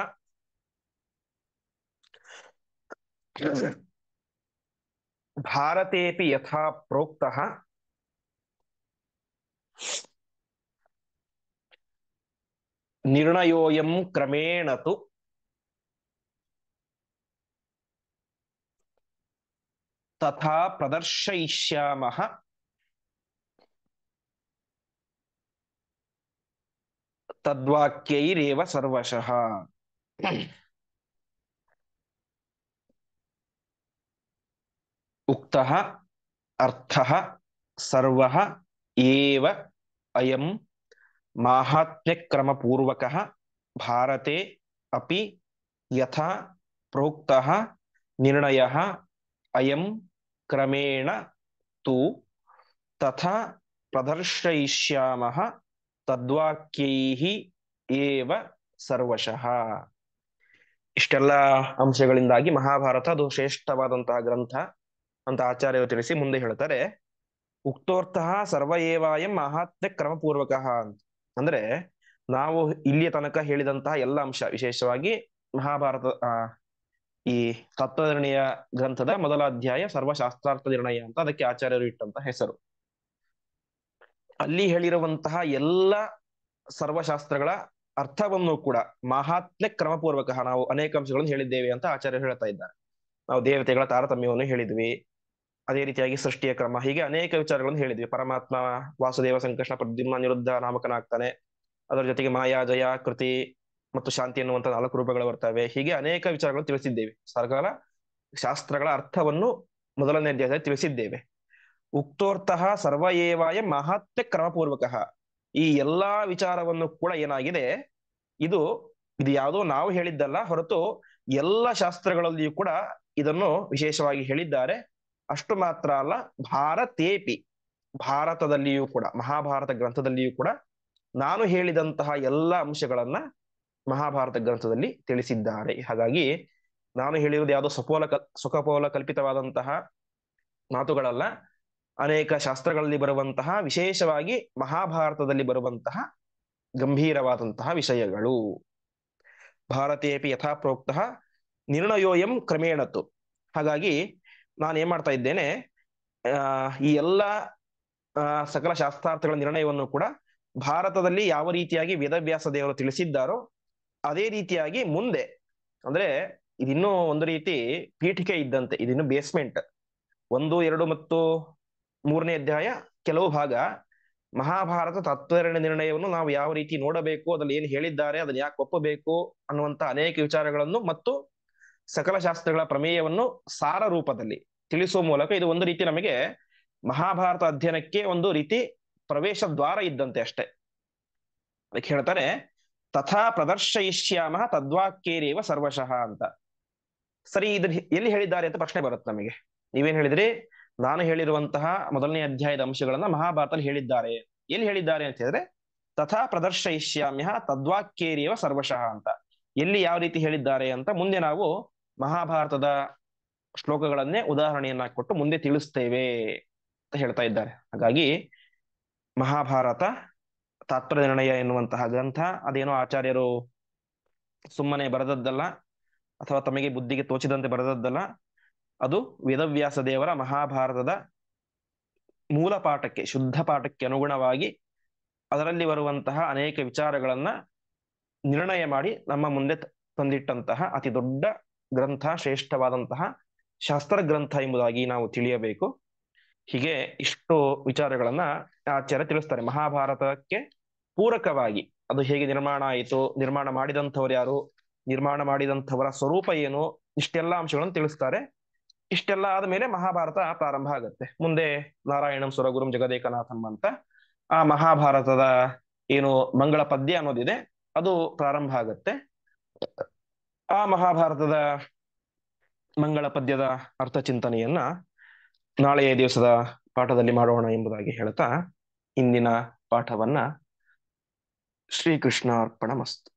ಭಾರತೇಪಿ ಯಥಾ ಪ್ರೋಕ್ತಃ ನಿರ್ಣಯೋಯಂ ಕ್ರಮೇಣ ತು ತಥಾ ಪ್ರದರ್ಶಯಿಷ್ಯಾಮಃ ತದ್ವಾಕ್ಯೈರೇವ ಸರ್ವಶಃ. ಉಕ್ತಃ ಅರ್ಥಃ ಸರ್ವಃ ಏವ ಅಯಂ ಮಾಹಾತ್ಮ್ಯಕ್ರಮಪೂರ್ವಕಃ ಭಾರತೆ ಅಪಿ ಯಥಾ ಪ್ರೋಕ್ತಃ ನಿರ್ಣಯಃ ಅಯಂ ಕ್ರಮೇಣ ತು ತಥಾ ಪ್ರದರ್ಶಯಿಷ್ಯಾಮಃ ತದ್ವಾಕ್ಯೈಃ ಏವ ಸರ್ವಶಃ. ಇಷ್ಟೆಲ್ಲ ಅಂಶಗಳಿಂದಾಗಿ ಮಹಾಭಾರತ ಅದು ಶ್ರೇಷ್ಠವಾದಂತಹ ಗ್ರಂಥ ಅಂತ ಆಚಾರ್ಯರು ತಿಳಿಸಿ ಮುಂದೆ ಹೇಳ್ತಾರೆ, ಉಕ್ತೋರ್ಥಃ ಸರ್ವ ಏವಾಯಂ ಮಾಹಾತ್ಮ್ಯ ಕ್ರಮಪೂರ್ವಕಃ ಅಂತ. ಅಂದ್ರೆ ನಾವು ಇಲ್ಲಿಯ ತನಕ ಹೇಳಿದಂತಹ ಎಲ್ಲ ಅಂಶ, ವಿಶೇಷವಾಗಿ ಮಹಾಭಾರತ ಈ ತತ್ವನಿರ್ಣಯ ಗ್ರಂಥದ ಮೊದಲ ಅಧ್ಯಾಯ ಸರ್ವಶಾಸ್ತ್ರಾರ್ಥ ನಿರ್ಣಯ ಅಂತ ಅದಕ್ಕೆ ಆಚಾರ್ಯರು ಇಟ್ಟಂತ ಹೆಸರು. ಅಲ್ಲಿ ಹೇಳಿರುವಂತಹ ಎಲ್ಲ ಸರ್ವಶಾಸ್ತ್ರಗಳ ಅರ್ಥವನ್ನು ಕೂಡ ಮಾಹಾತ್ಮ್ಯ ಕ್ರಮಪೂರ್ವಕ ನಾವು ಅನೇಕ ಅಂಶಗಳನ್ನು ಹೇಳಿದ್ದೇವೆ ಅಂತ ಆಚಾರ್ಯರು ಹೇಳ್ತಾ ಇದ್ದಾರೆ. ನಾವು ದೇವತೆಗಳ ತಾರತಮ್ಯವನ್ನು ಹೇಳಿದ್ವಿ, ಅದೇ ರೀತಿಯಾಗಿ ಸೃಷ್ಟಿಯ ಕ್ರಮ, ಹೀಗೆ ಅನೇಕ ವಿಚಾರಗಳನ್ನು ಹೇಳಿದ್ವಿ. ಪರಮಾತ್ಮ ವಾಸುದೇವ ಸಂಕೃಷ್ಣ ಪ್ರದ್ಯುಮ್ನ ನಿರುದ್ಧ ನಾಮಕನಾಗ್ತಾನೆ, ಅದರ ಜೊತೆಗೆ ಮಾಯಾ ಜಯ ಕೃತಿ ಮತ್ತು ಶಾಂತಿ ಎನ್ನುವಂತ 4 ರೂಪಗಳು ಬರ್ತವೆ. ಹೀಗೆ ಅನೇಕ ವಿಚಾರಗಳನ್ನು ತಿಳಿಸಿದ್ದೇವೆ. ಸಕಲ ಶಾಸ್ತ್ರಗಳ ಅರ್ಥವನ್ನು ಮೊದಲನೇ ಅಧ್ಯಾಯದಲ್ಲಿ ತಿಳಿಸಿದ್ದೇವೆ. ಉಕ್ತೋರ್ಥಃ ಸರ್ವ ಏವಾಯ ಮಹಾತ್ಮ್ಯ ಕ್ರಮಪೂರ್ವಕ. ಈ ಎಲ್ಲಾ ವಿಚಾರವನ್ನು ಕೂಡ ಏನಾಗಿದೆ, ಇದು ಯಾವುದೋ ನಾವು ಹೇಳಿದ್ದಲ್ಲ, ಹೊರತು ಎಲ್ಲ ಶಾಸ್ತ್ರಗಳಲ್ಲಿಯೂ ಕೂಡ ಇದನ್ನು ವಿಶೇಷವಾಗಿ ಹೇಳಿದ್ದಾರೆ. ಅಷ್ಟು ಮಾತ್ರ ಅಲ್ಲ, ಭಾರತೇಪಿ, ಭಾರತದಲ್ಲಿಯೂ ಕೂಡ, ಮಹಾಭಾರತ ಗ್ರಂಥದಲ್ಲಿಯೂ ಕೂಡ ನಾನು ಹೇಳಿದಂತಹ ಎಲ್ಲ ಅಂಶಗಳನ್ನ ಮಹಾಭಾರತ ಗ್ರಂಥದಲ್ಲಿ ತಿಳಿಸಿದ್ದಾರೆ. ಹಾಗಾಗಿ ನಾನು ಹೇಳಿರುವುದು ಯಾವುದೋ ಸುಖಪೋಲ ಕಲ್ಪಿತವಾದಂತಹ ಮಾತುಗಳಲ್ಲ, ಅನೇಕ ಶಾಸ್ತ್ರಗಳಲ್ಲಿ ಬರುವಂತಹ, ವಿಶೇಷವಾಗಿ ಮಹಾಭಾರತದಲ್ಲಿ ಬರುವಂತಹ ಗಂಭೀರವಾದಂತಹ ವಿಷಯಗಳು. ಭಾರತೇಪಿ ಯಥಾ ಪ್ರೋಕ್ತಃ ನಿರ್ಣಯೋಯಂ ಕ್ರಮೇಣತು. ಹಾಗಾಗಿ ನಾನು ಏನ್ ಮಾಡ್ತಾ ಇದ್ದೇನೆ, ಈ ಎಲ್ಲ ಸಕಲ ಶಾಸ್ತ್ರಾರ್ಥಗಳ ನಿರ್ಣಯವನ್ನು ಕೂಡ ಭಾರತದಲ್ಲಿ ಯಾವ ರೀತಿಯಾಗಿ ವೇದವ್ಯಾಸ ದೇವರು ತಿಳಿಸಿದ್ದಾರೋ ಅದೇ ರೀತಿಯಾಗಿ ಮುಂದೆ, ಅಂದ್ರೆ ಇದಿನ್ನೂ ಒಂದು ರೀತಿ ಪೀಠಿಕೆ ಇದ್ದಂತೆ, ಇದಿನ್ನು ಬೇಸ್ಮೆಂಟ್. 1, 2 ಮತ್ತು 3ನೇ ಅಧ್ಯಾಯ ಕೆಲವು ಭಾಗ ಮಹಾಭಾರತ ನಿರ್ಣಯವನ್ನು ನಾವು ಯಾವ ರೀತಿ ನೋಡಬೇಕು, ಅದ್ರಲ್ಲಿ ಏನು ಹೇಳಿದ್ದಾರೆ, ಅದನ್ನ ಯಾಕೆ ಒಪ್ಪಬೇಕು ಅನ್ನುವಂತ ಅನೇಕ ವಿಚಾರಗಳನ್ನು ಮತ್ತು ಸಕಲ ಶಾಸ್ತ್ರಗಳ ಪ್ರಮೇಯವನ್ನು ಸಾರ ರೂಪದಲ್ಲಿ ತಿಳಿಸುವ ಮೂಲಕ ಇದು ಒಂದು ರೀತಿ ನಮಗೆ ಮಹಾಭಾರತ ಅಧ್ಯಯನಕ್ಕೆ ಒಂದು ರೀತಿ ಪ್ರವೇಶ ದ್ವಾರ ಇದ್ದಂತೆ ಅಷ್ಟೇ. ಅದಕ್ಕೆ ಹೇಳ್ತಾರೆ ತಥಾ ಪ್ರದರ್ಶಯಿಷ್ಯಾಮ ತದ್ವಾಕ್ಯೇರೇವ ಸರ್ವಶಃ ಅಂತ. ಸರಿ, ಇದನ್ನ ಎಲ್ಲಿ ಹೇಳಿದ್ದಾರೆ ಅಂತ ಪ್ರಶ್ನೆ ಬರುತ್ತೆ ನಮಗೆ. ನೀವೇನ್ ಹೇಳಿದ್ರಿ, ನಾನು ಹೇಳಿರುವಂತಹ ಮೊದಲನೇ ಅಧ್ಯಾಯದ ಅಂಶಗಳನ್ನ ಮಹಾಭಾರತದಲ್ಲಿ ಹೇಳಿದ್ದಾರೆ. ಎಲ್ಲಿ ಹೇಳಿದ್ದಾರೆ ಅಂತ ಹೇಳಿದ್ರೆ ತಥಾ ಪ್ರದರ್ಶಯಿಷ್ಯಾಮ್ಯ ತದ್ವಾಕ್ಯೇರೇವ ಸರ್ವಶಃ ಅಂತ. ಎಲ್ಲಿ ಯಾವ ರೀತಿ ಹೇಳಿದ್ದಾರೆ ಅಂತ ಮುಂದೆ ನಾವು ಮಹಾಭಾರತದ ಶ್ಲೋಕಗಳನ್ನೇ ಉದಾಹರಣೆಯನ್ನ ಕೊಟ್ಟು ಮುಂದೆ ತಿಳಿಸ್ತೇವೆ ಅಂತ ಹೇಳ್ತಾ ಇದ್ದಾರೆ. ಹಾಗಾಗಿ ಮಹಾಭಾರತ ತಾತ್ಪರ್ಯ ನಿರ್ಣಯ ಎನ್ನುವಂತಹ ಗ್ರಂಥ ಅದೇನೋ ಆಚಾರ್ಯರು ಸುಮ್ಮನೆ ಬರೆದದ್ದಲ್ಲ, ಅಥವಾ ತಮಗೆ ಬುದ್ಧಿಗೆ ತೋಚಿದಂತೆ ಬರೆದದ್ದಲ್ಲ. ಅದು ವೇದವ್ಯಾಸ ದೇವರ ಮಹಾಭಾರತದ ಮೂಲ ಪಾಠಕ್ಕೆ, ಶುದ್ಧ ಪಾಠಕ್ಕೆ ಅನುಗುಣವಾಗಿ ಅದರಲ್ಲಿ ಬರುವಂತಹ ಅನೇಕ ವಿಚಾರಗಳನ್ನ ನಿರ್ಣಯ ಮಾಡಿ ನಮ್ಮ ಮುಂದೆ ತಂದಿಟ್ಟಂತಹ ಅತಿ ದೊಡ್ಡ ಗ್ರಂಥ, ಶ್ರೇಷ್ಠವಾದಂತಹ ಶಾಸ್ತ್ರ ಗ್ರಂಥ ಎಂಬುದಾಗಿ ನಾವು ತಿಳಿಯಬೇಕು. ಹೀಗೆ ಇಷ್ಟು ವಿಚಾರಗಳನ್ನ ಆಚಾರ್ಯ ತಿಳಿಸ್ತಾರೆ. ಮಹಾಭಾರತಕ್ಕೆ ಪೂರಕವಾಗಿ ಅದು ಹೇಗೆ ನಿರ್ಮಾಣ ಆಯಿತು, ನಿರ್ಮಾಣ ಮಾಡಿದಂಥವ್ರು ಯಾರು, ನಿರ್ಮಾಣ ಮಾಡಿದಂಥವರ ಸ್ವರೂಪ ಏನು, ಇಷ್ಟೆಲ್ಲ ಅಂಶಗಳನ್ನು ತಿಳಿಸ್ತಾರೆ. ಇಷ್ಟೆಲ್ಲ ಆದ್ಮೇಲೆ ಮಹಾಭಾರತ ಪ್ರಾರಂಭ ಆಗುತ್ತೆ. ಮುಂದೆ ನಾರಾಯಣಂ ಸುರಗುರುಂ ಜಗದೇಕನಾಥಂ ಅಂತ ಆ ಮಹಾಭಾರತದ ಏನು ಮಂಗಳ ಪದ್ಯ ಅನ್ನೋದಿದೆ ಅದು ಪ್ರಾರಂಭ ಆಗುತ್ತೆ. ಆ ಮಹಾಭಾರತದ ಮಂಗಳ ಪದ್ಯದ ಅರ್ಥ ಚಿಂತನೆಯನ್ನ ನಾಳೆಯ ದಿವಸದ ಪಾಠದಲ್ಲಿ ಮಾಡೋಣ ಎಂಬುದಾಗಿ ಹೇಳ್ತಾ ಇಂದಿನ ಪಾಠವನ್ನ ಶ್ರೀಕೃಷ್ಣ ಅರ್ಪಣ ಮಸ್ತು.